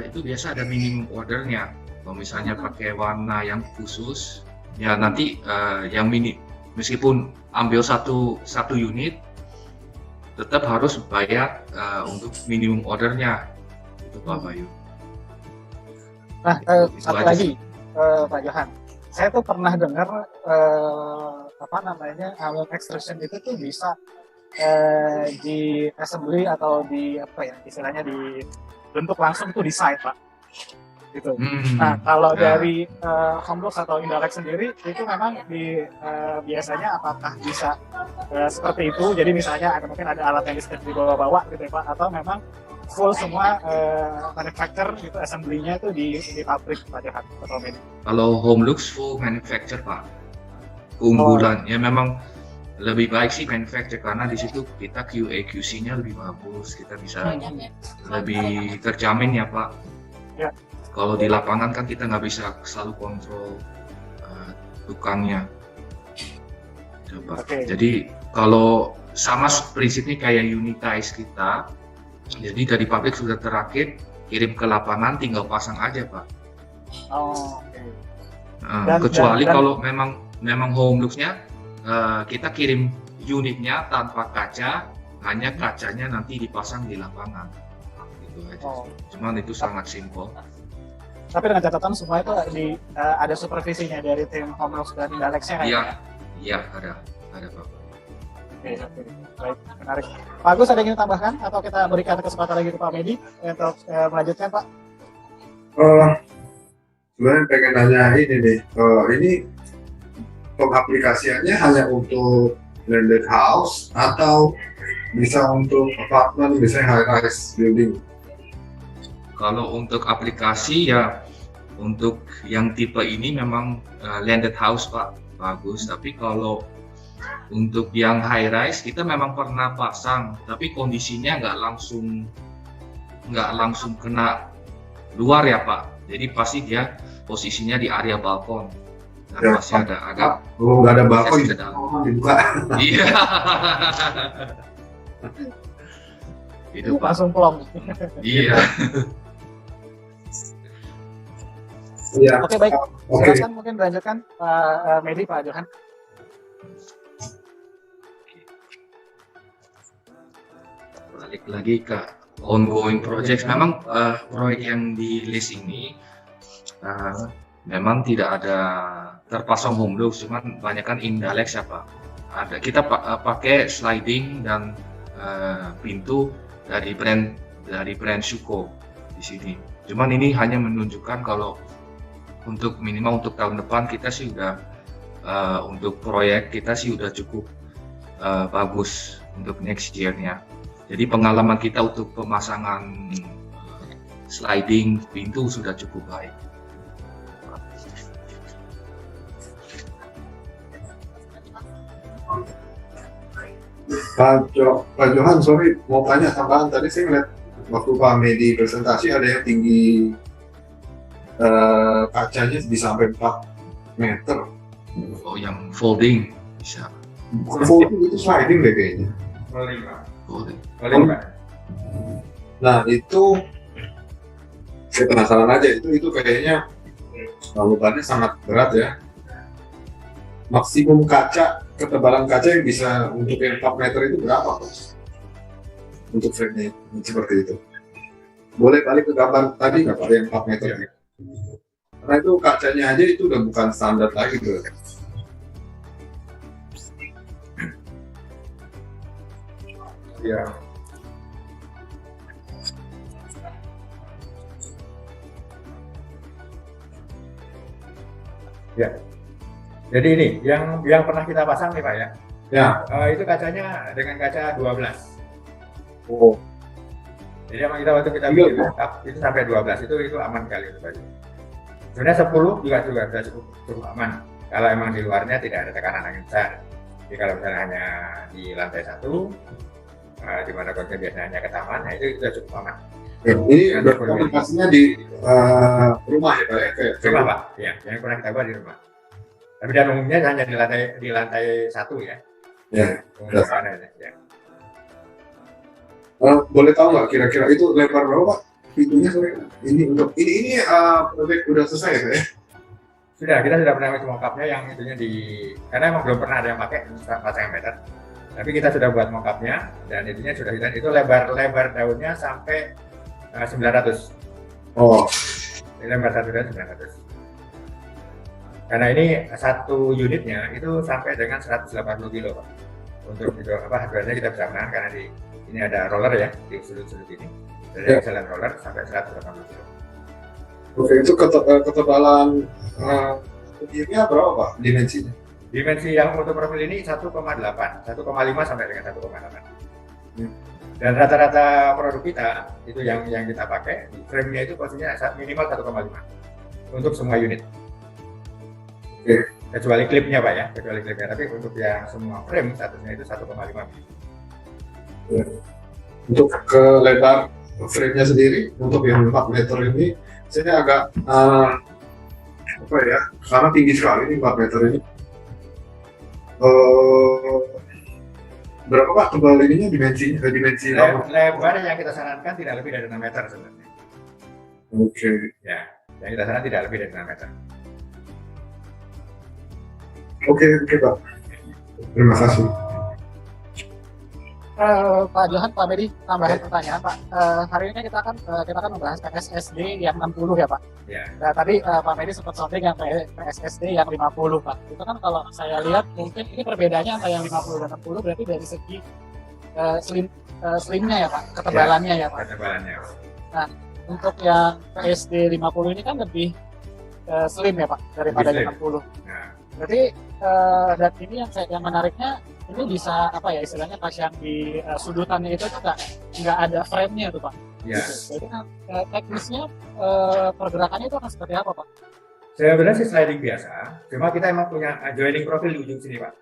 Speaker 3: itu biasa ada minimum ordernya. Kalau misalnya pakai warna yang khusus, ya nanti yang meskipun ambil satu unit, tetap harus bayar untuk minimum ordernya, itu Pak Bayu.
Speaker 1: Nah satu lagi Pak Johan, saya tuh pernah dengar aluminium extrusion itu tuh bisa di assembly atau di istilahnya dibentuk langsung tuh di site Pak, gitu. Nah kalau dari Homlux atau Indalex sendiri itu memang biasanya apakah bisa seperti itu? Jadi misalnya mungkin ada alat yang bisa dibawa-bawa gitu ya Pak, atau memang full semua manufacturer gitu assembly-nya itu di pabrik Pak Johan atau ini?
Speaker 3: Kalau Homlux full manufacture Pak, keunggulannya memang lebih baik sih manufacture karena di situ kita QA QC-nya lebih bagus, kita bisa lebih terjamin ya Pak.
Speaker 1: Ya.
Speaker 3: Kalau di lapangan kan kita nggak bisa selalu kontrol tukangnya. Coba.
Speaker 1: Okay.
Speaker 3: Jadi kalau sama prinsipnya kayak unitize kita, jadi dari pabrik sudah terakit, kirim ke lapangan tinggal pasang aja Pak.
Speaker 1: Oh, okay.
Speaker 3: Kecuali kalau memang memang home looks-nya kita kirim unitnya tanpa kaca, hanya kacanya nanti dipasang di lapangan. Gitu aja.
Speaker 1: Oh.
Speaker 3: Cuman itu sangat simpel.
Speaker 1: Tapi dengan catatan semua itu ada supervisinya dari tim Homelux dan Indalex-nya kan?
Speaker 3: Iya, ada Pak.
Speaker 1: Oke, baik, menarik. Pak Agus, ada yang ingin tambahkan atau kita berikan kesempatan lagi ke Pak Medi untuk melanjutkan, Pak?
Speaker 2: Sebenarnya pengen nanya ini nih, ini pengaplikasiannya hanya untuk landed house atau bisa untuk apartemen, misalnya high-rise building?
Speaker 3: Kalau untuk aplikasi ya, untuk yang tipe ini memang landed house Pak, bagus. Tapi kalau untuk yang high rise kita memang pernah pasang, tapi kondisinya nggak langsung kena luar ya Pak. Jadi pasti dia posisinya di area balkon. Nah,
Speaker 2: Ya,
Speaker 3: pasti ada agak
Speaker 2: nggak ada balkon
Speaker 3: Saya sedang.
Speaker 2: dibuka.
Speaker 3: iya. Itu Pak.
Speaker 1: Langsung plong.
Speaker 3: Iya.
Speaker 2: Iya.
Speaker 1: Oke, baik.
Speaker 2: Oke.
Speaker 1: Silakan mungkin lanjutkan Pak Medi, Pak Johan.
Speaker 3: Balik lagi ke ongoing projects, memang proyek yang di list ini memang tidak ada terpasang home looks, cuman banyak kan Indalex ya Pak. Ada kita pakai sliding dan pintu dari brand Shuko di sini. Cuman ini hanya menunjukkan kalau untuk minimal untuk tahun depan kita sih udah untuk proyek kita sih udah cukup bagus untuk next year-nya. Jadi pengalaman kita untuk pemasangan sliding pintu sudah cukup baik.
Speaker 2: Pak Johan, sorry mau tanya tambahan, tadi saya ngeliat waktu Pak Medi presentasi ada yang tinggi kacanya bisa sampai 4 meter.
Speaker 3: Oh, yang folding bisa.
Speaker 2: Bukan folding, itu sliding deh kayaknya.
Speaker 3: Folding.
Speaker 2: Nah itu saya penasaran aja, itu kayaknya bebannya sangat berat ya. Maksimum kaca, ketebalan kaca yang bisa untuk yang 4 meter itu berapa Pak? Untuk frame-nya seperti itu. Boleh balik ke gambar tadi nggak Pak, yang 4 meter? Ya. Karena itu kacanya aja itu udah bukan standar lagi tuh.
Speaker 4: Ya. Ya. Jadi ini yang pernah kita pasang nih Pak ya.
Speaker 2: Ya.
Speaker 4: Itu kacanya dengan kaca 12.
Speaker 2: Oh.
Speaker 4: Jadi emang kita waktu kita bikin lengkap itu sampai 12 itu aman kali itu Pak. Sebenarnya 10 juga sudah cukup aman. Kalau emang di luarnya tidak ada tekanan angin besar. Jadi kalau misalnya hanya di lantai 1, di mana konten biasanya hanya ke taman, nah itu sudah cukup aman.
Speaker 2: Ini aplikasinya di rumah ya Pak ya? Kayak
Speaker 4: Rumah Pak, ya, yang pernah kita buat di rumah. Tapi dan umumnya hanya di lantai 1 ya.
Speaker 2: Ya.
Speaker 4: Umumnya sana ya.
Speaker 2: Boleh tahu nggak kira-kira itu lebar berapa Pak? Pintunya sorry. Ini proyek udah selesai ya Pak ya?
Speaker 4: Kita sudah pernah mock-up-nya yang itunya karena emang belum pernah ada yang pakai 4 meter. Tapi kita sudah buat mock-up-nya dan itunya sudah itu lebar daunnya sampai 900.
Speaker 2: Oh.
Speaker 4: Ini lebar 1 dan 900. Karena ini satu unitnya itu sampai dengan 180 kilo Pak. Untuk itu hardware-nya kita bisa menahan karena ini ada roller ya di sudut-sudut ini. Dari jalan roller sampai 180 kilo.
Speaker 2: Oke, itu ketebalan tirnya berapa Pak dimensinya?
Speaker 4: Dimensi yang untuk profil ini 1,8, 1,5 sampai dengan 1,8. Dan rata-rata produk kita itu yang kita pakai, frame-nya itu posisinya minimal 1,5 untuk semua unit.
Speaker 2: Oke.
Speaker 4: Kecuali klipnya Pak ya, tapi untuk yang semua frame statusnya itu 1,5.
Speaker 2: Untuk ke lebar frame-nya sendiri untuk yang 4 meter ini saya agak karena tinggi sekali ini 4 meter ini. Berapa Pak tebal ininya dimensi
Speaker 4: lebar yang kita sarankan tidak lebih dari 6 meter sebenarnya.
Speaker 2: Oke.
Speaker 4: Ya, yang kita sarankan tidak lebih dari 6 meter.
Speaker 2: Oke Pak. Terima kasih.
Speaker 1: Pak Johan, Pak Medi, tambahan pertanyaan Pak. Hari ini kita akan membahas PSSD yang 60 ya Pak.
Speaker 4: Ya.
Speaker 1: Nah, tadi Pak Medi sempat sounding yang PSSD yang 50 Pak. Itu kan kalau saya lihat mungkin ini perbedaannya antara yang 50 dan 60 berarti dari segi slimnya ya Pak, ketebalannya ya Pak.
Speaker 4: Ketebalannya.
Speaker 1: Nah, untuk yang PSD 50 ini kan lebih slim ya Pak daripada
Speaker 4: Lebih slim.
Speaker 1: 60.
Speaker 4: Nah,
Speaker 1: Berarti dan ini yang menariknya ini bisa apa ya istilahnya pas yang di sudutannya itu tuh nggak ada frame-nya tuh Pak.
Speaker 4: ya.
Speaker 1: Gitu. Jadi teknisnya pergerakannya itu akan seperti apa Pak?
Speaker 4: Sebenarnya sih sliding biasa, cuma kita emang punya joining profil di ujung sini Pak.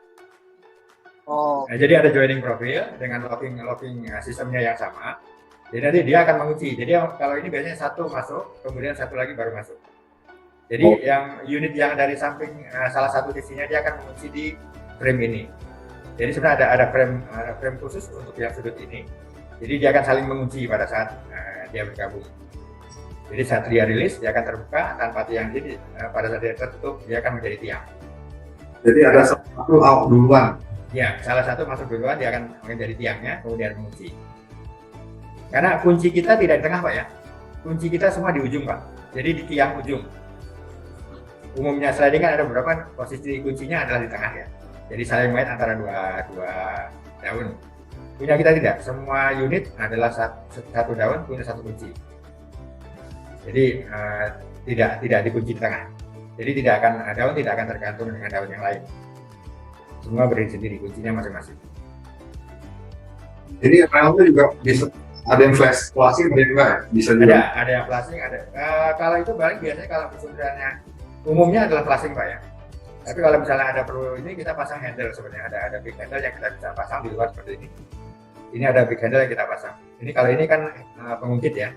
Speaker 1: Oh,
Speaker 4: Nah, jadi ada joining profil dengan locking sistemnya yang sama. Jadi nanti dia akan mengunci. Jadi kalau ini biasanya satu masuk, kemudian satu lagi baru masuk. Jadi yang unit yang dari samping salah satu sisinya dia akan mengunci di frame ini. Jadi sebenarnya ada frame khusus untuk yang sudut ini. Jadi dia akan saling mengunci pada saat dia bergabung. Jadi saat dia rilis dia akan terbuka tanpa tiang. Jadi pada saat dia tertutup dia akan menjadi tiang.
Speaker 2: Jadi ada satu out duluan.
Speaker 4: Ya, salah satu masuk duluan dia akan menjadi tiangnya kemudian mengunci. Karena kunci kita tidak di tengah Pak ya. Kunci kita semua di ujung Pak. Jadi di tiang ujung. Umumnya sliding kan ada beberapa posisi kuncinya adalah di tengah ya. Jadi saling main antara dua daun. Punya kita tidak. Semua unit adalah satu daun punya satu kunci. Jadi tidak dikunci di tengah. Jadi daun tidak akan tergantung dengan daun yang lain. Semua berdiri sendiri, kuncinya masing-masing.
Speaker 2: Jadi relnya juga bisa ada yang flash flashing, ada yang enggak bisa juga.
Speaker 4: Ada yang flashing, ada. Kalau itu balik biasanya kalau kesudahannya umumnya adalah flashing Pak ya. Tapi kalau misalnya ada perlu ini kita pasang handle sebenarnya ada big handle yang kita bisa pasang di luar seperti ini. Ini ada big handle yang kita pasang. Ini kalau ini kan pengungkit ya.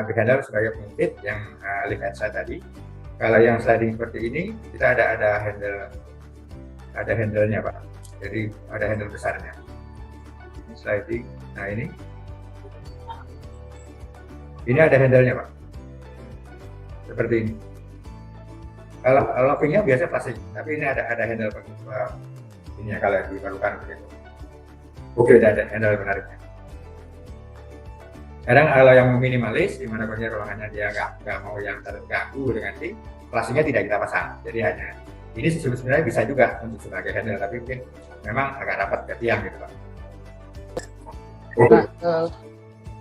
Speaker 4: Big handle sebagai pengungkit yang lift and slide tadi. Kalau yang sliding seperti ini kita ada handle-nya Pak. Jadi ada handle besarnya. Ini sliding. Nah ini ada handle-nya Pak. Seperti ini. Kalau lockingnya biasa plastik, tapi ini ada handle ini ya kalau diperlukan begitu. Oke, ada handle menariknya. Kadang kalau yang minimalis, di mana ruangannya dia nggak mau yang terganggu dengan ini, plastiknya tidak kita pasang. Jadi hanya ini sebenarnya bisa juga untuk sebagai handle, tapi mungkin memang agak rapat ke tiang gitu Pak.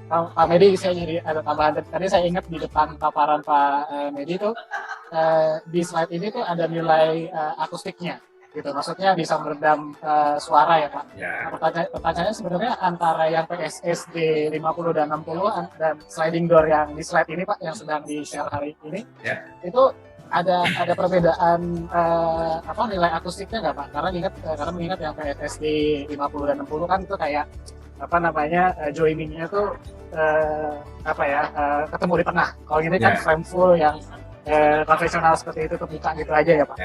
Speaker 1: Nah, Pak Medi, saya jadi ada tambahan. Tadi saya ingat di depan paparan Pak Medi itu di slide ini tuh ada nilai akustiknya, gitu. Maksudnya bisa meredam suara ya Pak.
Speaker 4: Ya.
Speaker 1: Nah, pertanyaannya sebenarnya antara yang PSSD 50 dan 60 dan sliding door yang di slide ini Pak yang sedang di share hari ini,
Speaker 4: Ya.
Speaker 1: itu ada perbedaan nilai akustiknya nggak Pak? Karena mengingat yang PSSD 50 dan 60 kan itu kayak joiningnya tuh ketemu di tengah. Kalau ini kan frame full yang konvensional seperti itu terbuka gitu aja ya Pak.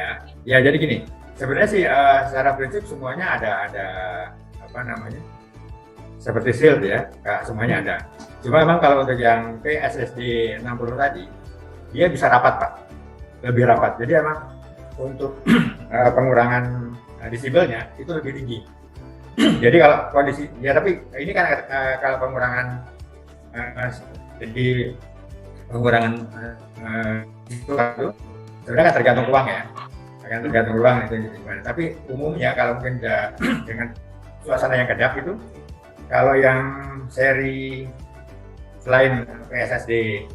Speaker 4: Ya jadi gini, sebenarnya sih secara prinsip semuanya ada seperti shield ya, semuanya ada. Cuma memang kalau untuk yang PSSD 60 tadi dia bisa rapat Pak, lebih rapat. Jadi emang untuk pengurangan disibelnya itu lebih tinggi. Jadi kalau kondisi ya, tapi ini kan kalau pengurangan jadi pengurangan itu sebenarnya kan tergantung ruang ya, akan tergantung ruang itu gimana. Tapi umumnya kalau mungkin dengan suasana yang kedap itu, kalau yang seri selain PSSD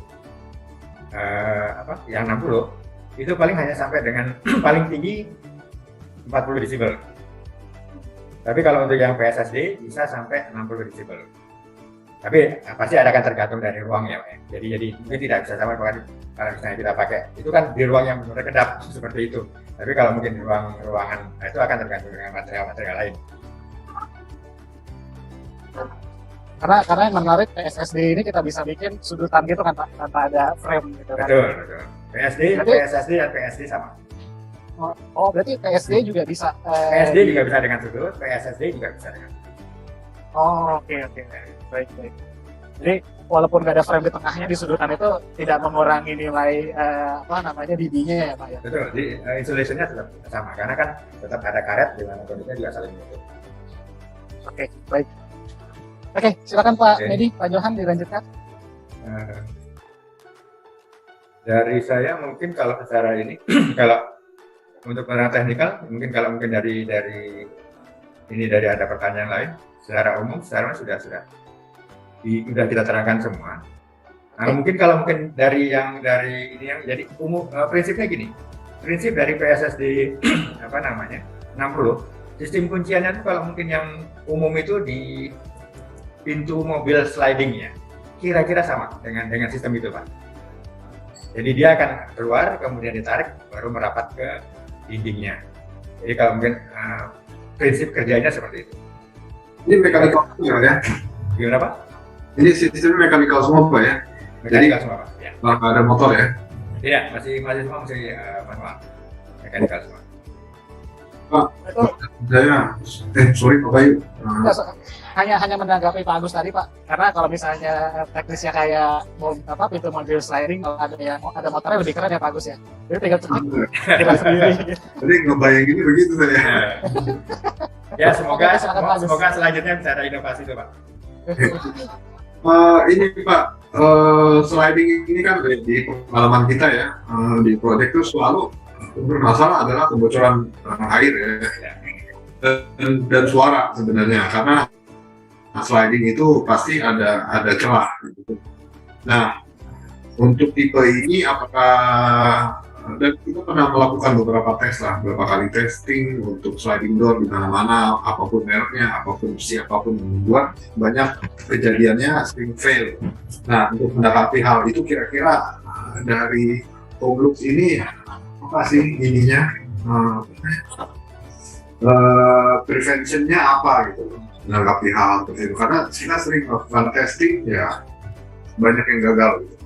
Speaker 4: yang 60 itu paling hanya sampai dengan paling tinggi 40 desibel. Tapi kalau untuk yang PSSD bisa sampai 60 desibel. Tapi pasti akan tergantung dari ruang ya Pak. Jadi mungkin tidak bisa sama kalau misalnya kita pakai itu kan di ruang yang benar kedap seperti itu. Tapi kalau mungkin di ruangan itu akan tergantung dengan material lain.
Speaker 1: Karena yang menarik PSSD ini kita bisa bikin sudutan gitu kan Pak, tanpa ada frame gitu kan.
Speaker 4: Betul. PSSD dan PSD sama.
Speaker 1: Oh, berarti PSD juga bisa.
Speaker 4: PSD juga bisa dengan sudut, PSSD juga bisa dengan sudut.
Speaker 1: Oh, oke. Baik. Jadi walaupun nggak ada frame di tengahnya di sudutan itu tidak mengurangi nilai dB-nya ya Pak ya.
Speaker 4: Betul, di insulationnya tetap sama karena kan tetap ada karet di mana kondisinya juga saling menutup.
Speaker 1: Oke, baik. Oke, silakan Pak
Speaker 4: Oke.
Speaker 1: Medi, Pak Johan dilanjutkan.
Speaker 4: Dari saya mungkin kalau secara ini kalau untuk orang teknikal mungkin dari ada pertanyaan lain secara umum sudah kita terangkan semua. Nah, mungkin dari ini yang jadi umum prinsipnya gini. Prinsip dari PSSD 60 sistem kunciannya itu kalau mungkin yang umum itu di pintu mobil sliding ya. Kira-kira sama dengan sistem itu, Pak. Jadi dia akan keluar kemudian ditarik baru merapat ke dindingnya. Jadi kalau mungkin prinsip kerjanya seperti itu.
Speaker 2: Ini mechanical semua ya?
Speaker 4: Gimana Pak?
Speaker 2: Ini sistemnya mechanical semua Pak ya?
Speaker 4: Mechanical semua Pak? Ya.
Speaker 2: Nggak ada motor ya?
Speaker 4: Tidak, masih semua manual. Mechanical semua.
Speaker 2: Pak, saya, sorry Pak Bayu.
Speaker 1: Hanya menanggapi Pak Agus tadi Pak, karena kalau misalnya teknisnya kayak pintu mobil sliding, kalau ada motornya lebih keren ya Pak Agus ya. Jadi tinggal tinggal sendiri.
Speaker 2: Jadi ngebayangin begitu saya.
Speaker 4: Ya semoga selanjutnya bisa ada inovasi itu Pak.
Speaker 2: Ini Pak, sliding ini kan di pengalaman kita ya, di proyek itu selalu bermasalah adalah kebocoran air ya. Dan suara sebenarnya, karena sliding itu pasti ada celah. Nah, untuk tipe ini apakah dan kita pernah melakukan beberapa kali testing untuk sliding door di mana-mana, apapun mereknya, apapun siapapun yang membuat, banyak kejadiannya sering fail. Nah, untuk mendapati hal itu kira-kira dari Homelux ini apa sih ininya? Preventionnya apa gitu menanggapi hal seperti itu, karena kita sering melakukan testing ya banyak yang gagal gitu.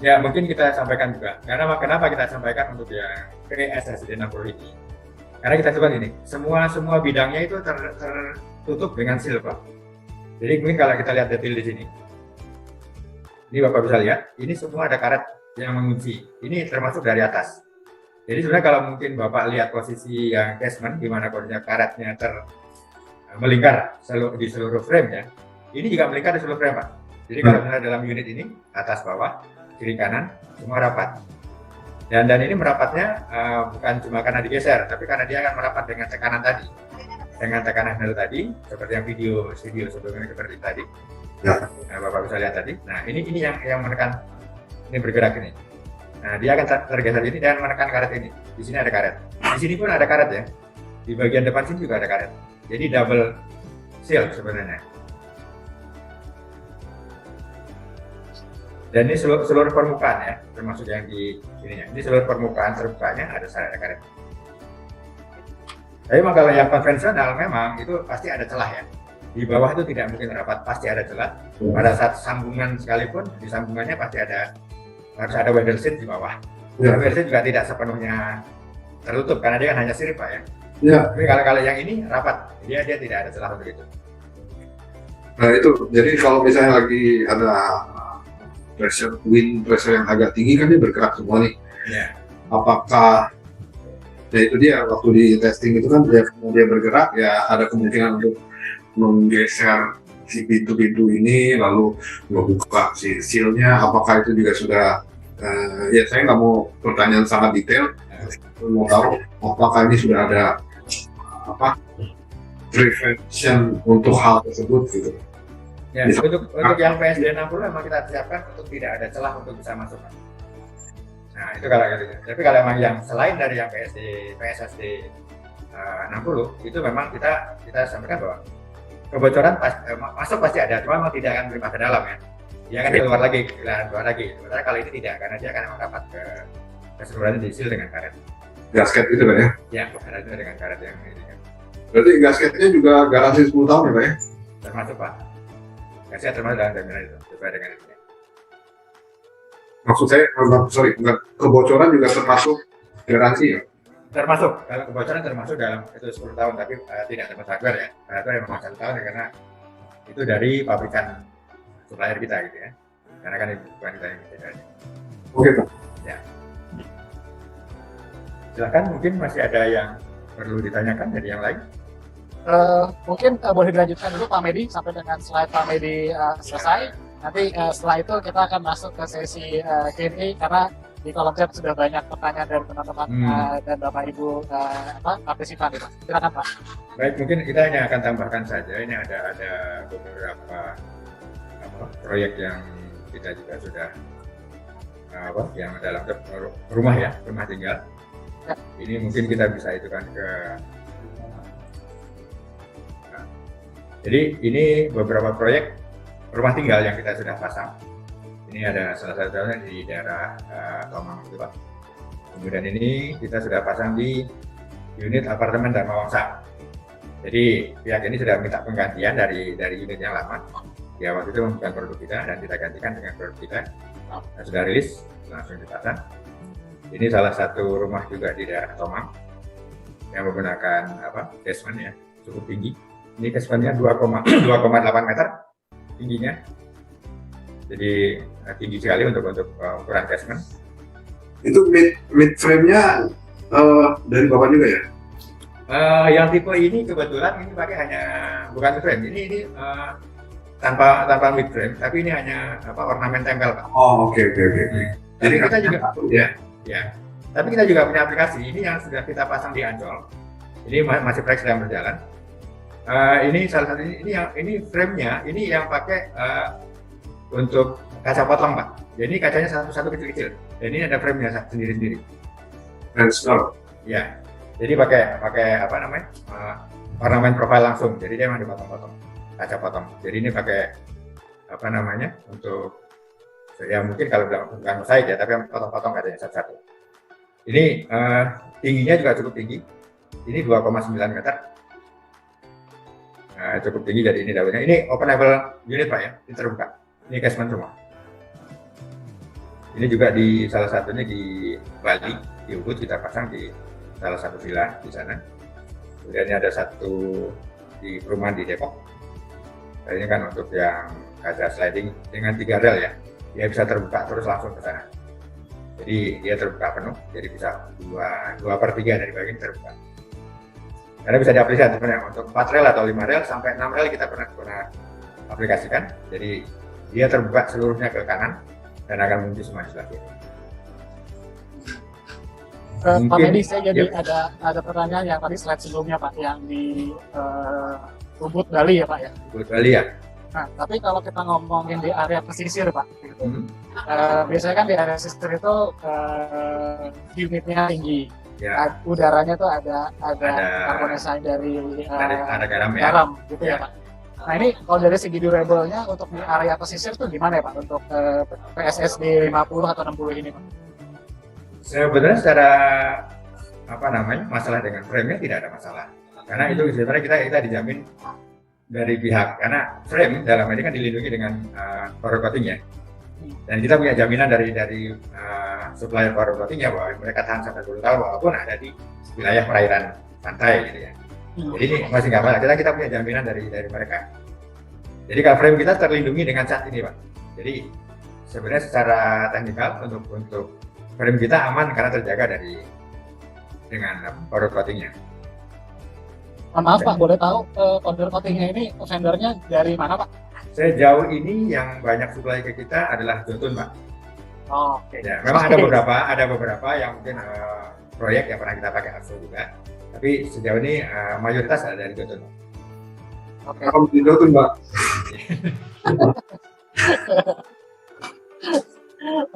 Speaker 4: Ya mungkin kita sampaikan juga karena kenapa kita sampaikan untuk yang PSSD 60 ini, karena kita sebut ini semua bidangnya itu tertutup dengan seal Pak. Jadi mungkin kalau kita lihat detail di sini, ini Bapak bisa lihat ini semua ada karet yang mengunci, ini termasuk dari atas. Jadi sebenarnya kalau mungkin Bapak lihat posisi yang casement di mana kondisinya karetnya melingkar di seluruh frame ya, ini juga melingkar di seluruh frame Pak. Jadi kalau misalnya dalam unit ini atas bawah kiri kanan semua rapat. Dan ini merapatnya bukan cuma karena digeser, tapi karena dia akan merapat dengan tekanan tadi. Dengan tekanan tadi seperti yang video sebelumnya seperti tadi.
Speaker 2: Ya.
Speaker 4: Nah, Bapak bisa lihat tadi. Nah, ini yang menekan, ini bergerak ini. Nah, dia akan tergeser ini dan menekan karet ini. Di sini ada karet. Di sini pun ada karet ya. Di bagian depan sini juga ada karet. Jadi double seal sebenarnya. Dan ini seluruh permukaan ya, termasuk yang di ininya. Ini seluruh permukaan terbukanya ada karet. Tapi kalau yang konvensional memang itu pasti ada celah ya. Di bawah itu tidak mungkin rapat, pasti ada celah. Pada saat sambungan sekalipun, di sambungannya pasti harus ada weather sheet di bawah.
Speaker 2: Ya.
Speaker 4: Weather sheet juga tidak sepenuhnya tertutup karena dia kan hanya sirip Pak ya.
Speaker 2: Ya.
Speaker 4: Tapi kalau yang ini rapat, dia tidak ada celah untuk itu.
Speaker 2: Nah itu, jadi kalau misalnya lagi ada wind pressure yang agak tinggi kan dia bergerak semua nih.
Speaker 4: Ya.
Speaker 2: Apakah ya itu dia waktu di testing itu kan dia bergerak ya ada kemungkinan untuk menggeser si pintu-pintu ini lalu membuka si sealnya, apakah itu juga sudah ya saya nggak mau pertanyaan sangat detail, mau tahu apakah ini sudah ada prevention untuk hal tersebut gitu.
Speaker 4: Ya, untuk yang PSD 60 memang kita siapkan untuk tidak ada celah untuk bisa masuk. Nah itu kalau gitu. Tapi kalau memang yang selain dari yang PSSD 60 itu memang kita sampaikan bahwa kebocoran masuk pasti ada, cuma memang tidak akan melimpah ke dalam ya. Dia akan keluar lagi. Sementara kali ini tidak, karena dia akan merapat ke keseluruhan disil dengan karet.
Speaker 2: Gasket itu Pak ya?
Speaker 4: Ya, ada juga dengan karet yang ini kan.
Speaker 2: Berarti gasketnya juga garansi 10 tahun ya Pak ya?
Speaker 4: Termasuk Pak. Gasket termasuk dalam terminal itu, sesuai dengan itu.
Speaker 2: Maksud saya, kebocoran juga termasuk garansi ya?
Speaker 4: Termasuk, kalau kebocoran termasuk dalam itu 10 tahun, tapi tidak termasuk hardware ya. Hardware memang 1 tahun ya, karena itu dari pabrikan supplier kita gitu ya. Karena kan itu bukan kita yang menyediakannya.
Speaker 2: Oke Pak.
Speaker 4: Ya. Silakan, mungkin masih ada yang perlu ditanyakan dari yang lain.
Speaker 1: Mungkin boleh dilanjutkan dulu Pak Medi sampai dengan slide Pak Medi selesai. Nanti setelah itu kita akan masuk ke sesi Q&A karena di kolom chat sudah banyak pertanyaan dari teman-teman dan Bapak Ibu partisipan. Silakan Pak.
Speaker 4: Baik, mungkin kita hanya akan tambahkan saja. Ini ada beberapa proyek yang kita juga sudah yang dalam rumah ya, rumah tinggal. Ya. Ini mungkin kita bisa itu kan ke. Jadi ini beberapa proyek rumah tinggal yang kita sudah pasang. Ini ada salah satunya di daerah Tomang itu Pak. Kemudian ini kita sudah pasang di unit apartemen Dharma Wangsa. Jadi pihak ini sudah minta penggantian dari unit yang lama. Ya waktu itu bukan produk kita dan kita gantikan dengan produk kita. Nah, sudah rilis langsung dipasang. Ini salah satu rumah juga di daerah Tomang yang menggunakan basement ya cukup tinggi. Ini basementnya 2,8 meter tingginya. Jadi tinggi sekali untuk ukuran basement.
Speaker 2: Itu mid frame-nya dari Bapak juga ya?
Speaker 4: Yang tipe ini kebetulan ini pakai hanya bukan mid frame. Ini tanpa mid frame, tapi ini hanya ornamen tempel Pak.
Speaker 2: Oh oke.
Speaker 4: Jadi kita juga ya. Tapi kita juga punya aplikasi ini yang sudah kita pasang di Ancol. Jadi masih proyek sedang berjalan. Ini salah satu ini frame-nya ini yang pakai untuk kaca potong Pak. Jadi kacanya satu-satu kecil-kecil. Dan ini ada frame-nya sendiri-sendiri.
Speaker 2: Transfer.
Speaker 4: Ya. Jadi pakai ornamen profile langsung. Jadi dia memang dipotong-potong, kaca potong. Jadi ini pakai untuk ya mungkin kalau bukan mosaik ya, tapi potong-potong kacanya satu-satu. Ini tingginya juga cukup tinggi. Ini 2,9 meter. Cukup tinggi jadi ini dapurnya. Ini open level unit Pak ya, ini terbuka. Ini casement semua. Ini juga di salah satunya di Bali, di Ubud kita pasang di salah satu villa di sana. Kemudian ini ada satu di perumahan di Depok. Ini kan untuk yang kaca sliding dengan 3 rel ya, dia bisa terbuka terus langsung ke sana. Jadi dia terbuka penuh, jadi bisa 2/3 dari bagian terbuka. Karena bisa diaplikasikan sebenarnya untuk 4 rel atau 5 rel sampai 6 rel kita pernah aplikasikan. Jadi dia terbuka seluruhnya ke kanan dan akan mengunci semua di sebelah kiri.
Speaker 1: Pak Medi, saya jadi ada pertanyaan yang tadi slide sebelumnya Pak, yang di Ubud Bali ya Pak ya?
Speaker 4: Ubud Bali ya.
Speaker 1: Nah, tapi kalau kita ngomongin di area pesisir Pak, biasanya kan di area pesisir itu unitnya tinggi. Ya. Udaranya tuh ada carbon dioxide dari garam gitu ya Pak. Nah ini kalau dari segi durable-nya untuk di area pesisir tuh gimana ya Pak untuk PSSD 50 atau 60 ini Pak?
Speaker 4: Sebenarnya secara masalah dengan frame-nya tidak ada masalah. Karena itu sebenarnya kita dijamin dari pihak, karena frame dalam ini kan dilindungi dengan powder coating ya. Dan kita punya jaminan dari supplier powder coatingnya bahwa mereka tahan sampai 10 tahun walaupun ada di wilayah perairan pantai gitu ya. Jadi ini masih nggak masalah, kita punya jaminan dari mereka. Jadi kalau frame kita terlindungi dengan cat ini Pak. Jadi sebenarnya secara teknikal untuk frame kita aman karena terjaga dengan powder coatingnya.
Speaker 1: Maaf Pak, boleh tahu powder coatingnya ini vendornya dari mana Pak?
Speaker 4: Sejauh ini yang banyak supply ke kita adalah Jotun Pak.
Speaker 1: Oh, oke.
Speaker 4: Ya, memang ada beberapa yang mungkin proyek yang pernah kita pakai Arso juga. Tapi sejauh ini mayoritas ada dari Jotun.
Speaker 2: Oke. Kamu di Jotun Pak.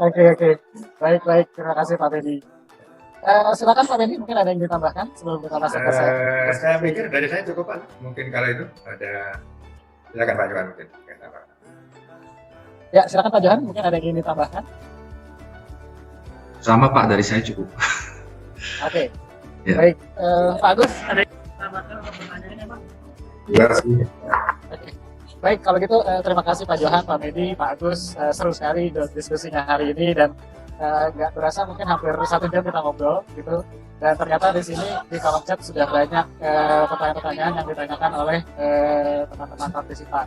Speaker 1: Oke. Baik. Terima kasih Pak Teddy. Silakan Pak Benny, mungkin ada yang ditambahkan sebelum kita masuk ke
Speaker 4: saya pikir dari saya cukup Pak. Mungkin kalau itu ada, silakan Pak Johan mungkin.
Speaker 1: Ya, silakan Pak Johan, mungkin ada yang ingin ditambahkan.
Speaker 3: Sama Pak, dari saya cukup.
Speaker 1: Oke.
Speaker 3: Ya.
Speaker 1: Baik, Pak Agus, ada yang ditambahkan atau pertanyaannya Pak?
Speaker 2: Ya.
Speaker 1: Oke. Baik, kalau gitu terima kasih Pak Johan, Pak Medi, Pak Agus, seru sekali diskusinya hari ini dan nggak berasa mungkin hampir 1 jam kita ngobrol gitu, dan ternyata di sini di kolom chat sudah banyak pertanyaan-pertanyaan yang ditanyakan oleh teman-teman partisipan.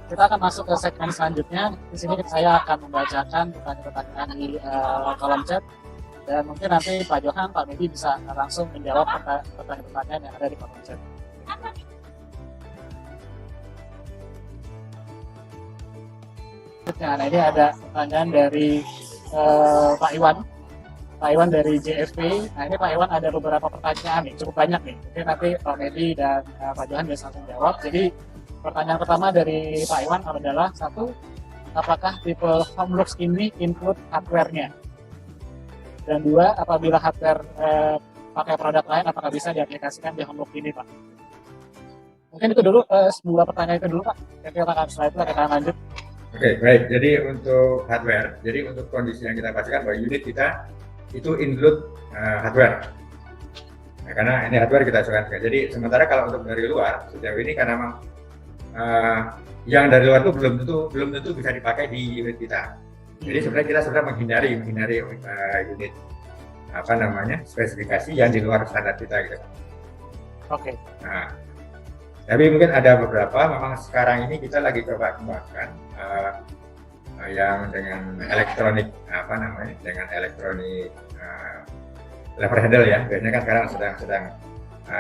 Speaker 1: kita akan masuk ke segmen selanjutnya. Di sini saya akan membacakan pertanyaan-pertanyaan di kolom chat, dan mungkin nanti Pak Johan, Pak Medi bisa langsung menjawab pertanyaan-pertanyaan yang ada di kolom chat. Nah, ini ada pertanyaan dari Pak Iwan. Pak Iwan dari JFP. Nah, ini Pak Iwan ada beberapa pertanyaan nih, cukup banyak nih. Mungkin nanti Pak Medi dan Pak Johan bisa langsung jawab. Jadi pertanyaan pertama dari Pak Iwan adalah, satu, apakah tipe Homelux ini include hardware-nya? Dan dua, apabila hardware pakai produk lain, apakah bisa diaplikasikan di Homelux ini, Pak? Mungkin itu dulu, sebuah pertanyaan itu dulu, Pak. Setelah itu kita lanjut.
Speaker 4: Oke, baik. Jadi untuk hardware, jadi untuk kondisi yang kita pastikan bahwa unit kita itu include hardware. Nah, karena ini hardware kita sesuaikan. Jadi sementara kalau untuk dari luar sejauh ini karena memang yang dari luar itu belum tentu bisa dipakai di unit kita. Jadi sebenarnya kita sudah menghindari unit spesifikasi yang di luar standar kita gitu.
Speaker 1: Oke.
Speaker 4: Nah, tapi mungkin ada beberapa memang sekarang ini kita lagi coba kembangkan yang dengan elektronik dengan elektronik lever handle ya. Biasanya kan sekarang sedang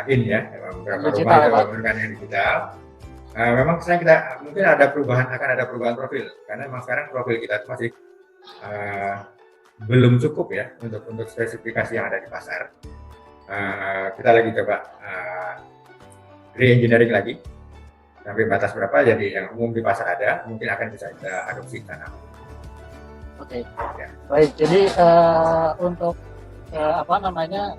Speaker 4: in ya, beberapa rumah itu menggunakan yang digital. Memang sekarang kita mungkin akan ada perubahan profil karena memang sekarang profil kita masih belum cukup ya untuk spesifikasi yang ada di pasar. Kita lagi coba re-engineering lagi sampai batas berapa, jadi yang umum di pasar ada mungkin akan bisa kita adopsi ke sana.
Speaker 1: Oke.
Speaker 4: Ya.
Speaker 1: Baik, jadi untuk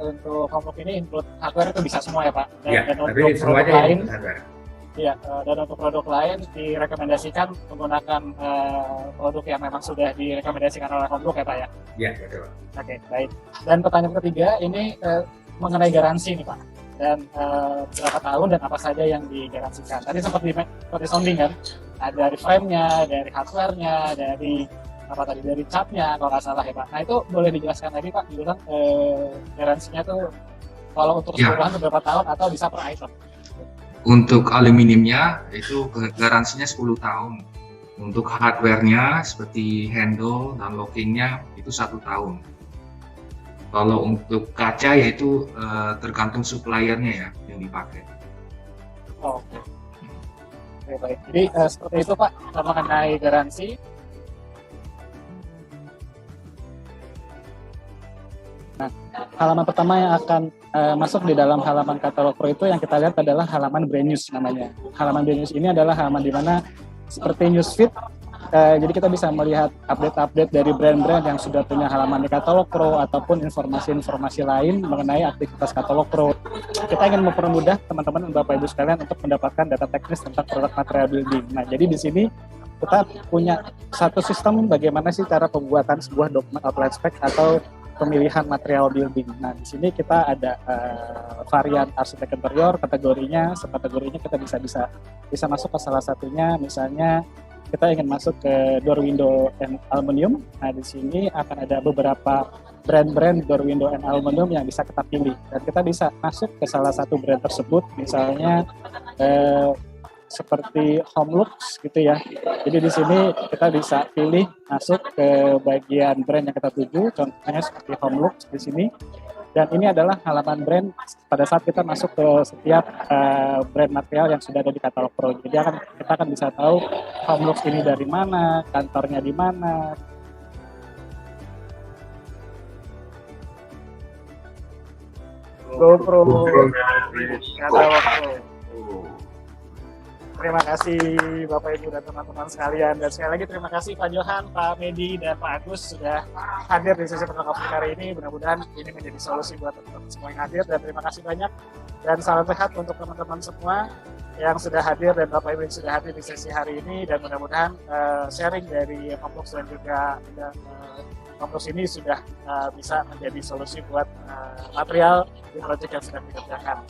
Speaker 1: untuk Homelux ini include hardware itu bisa semua ya, Pak?
Speaker 4: Dan tapi
Speaker 1: untuk
Speaker 4: semuanya
Speaker 1: produk lain,
Speaker 4: hardware.
Speaker 1: Iya, dan untuk produk lain direkomendasikan menggunakan produk yang memang sudah direkomendasikan oleh Homelux ya, Pak ya?
Speaker 4: Iya, betul.
Speaker 1: Oke, baik. Dan pertanyaan ketiga ini mengenai garansi nih, Pak. Dan berapa tahun dan apa saja yang digaransikan. Tadi seperti sounding kan, ada dari frame-nya, dari hardware-nya, dari dari catnya kalau nggak salah ya, Pak. Nah, itu boleh dijelaskan lagi, Pak, dibilang garansinya tuh kalau untuk keseluruhan berapa tahun atau bisa per item?
Speaker 3: Untuk aluminiumnya itu garansinya 10 tahun. Untuk hardware-nya seperti handle dan lockingnya itu 1 tahun. Kalau untuk kaca yaitu tergantung suppliernya ya yang dipakai.
Speaker 1: Oke. Oke, baik. Jadi seperti itu, Pak, mengenai garansi. Nah, halaman pertama yang akan masuk di dalam halaman katalog Pro itu yang kita lihat adalah halaman brand news namanya. Halaman brand news ini adalah halaman di mana seperti newsfeed. Jadi kita bisa melihat update-update dari brand-brand yang sudah punya halaman di katalog Pro ataupun informasi-informasi lain mengenai aktivitas katalog Pro. Kita ingin mempermudah teman-teman Bapak Ibu sekalian untuk mendapatkan data teknis tentang produk material building. Nah, jadi di sini kita punya satu sistem bagaimana sih cara pembuatan sebuah dokumen outline spec atau pemilihan material building. Nah, di sini kita ada varian arsitek interior, kategorinya kita bisa masuk ke salah satunya. Misalnya kita ingin masuk ke door window and aluminium. Nah, di sini akan ada beberapa brand-brand door window and aluminium yang bisa kita pilih, dan kita bisa masuk ke salah satu brand tersebut, misalnya seperti Homelux gitu ya. Jadi di sini kita bisa pilih masuk ke bagian brand yang kita tuju, contohnya seperti Homelux di sini. Dan ini adalah halaman brand pada saat kita masuk ke setiap brand material yang sudah ada di katalog Pro. Jadi kita akan bisa tahu Homelux ini dari mana, kantornya di mana. GoPro. Katalog Pro. Terima kasih Bapak Ibu dan teman-teman sekalian, dan sekali lagi terima kasih Pak Johan, Pak Medi, dan Pak Agus sudah hadir di sesi pertemuan hari ini. Mudah-mudahan ini menjadi solusi buat teman-teman semua yang hadir, dan terima kasih banyak dan salam sehat untuk teman-teman semua yang sudah hadir dan Bapak Ibu yang sudah hadir di sesi hari ini, dan mudah-mudahan sharing dari Homelux dan juga Homelux ini sudah bisa menjadi solusi buat material di proyek yang sedang dikerjakan.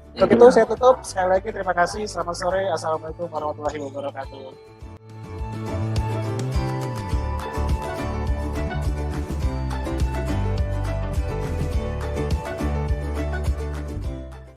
Speaker 1: Untuk itu saya tutup. Sekali lagi terima kasih. Selamat sore. Assalamualaikum warahmatullahi wabarakatuh.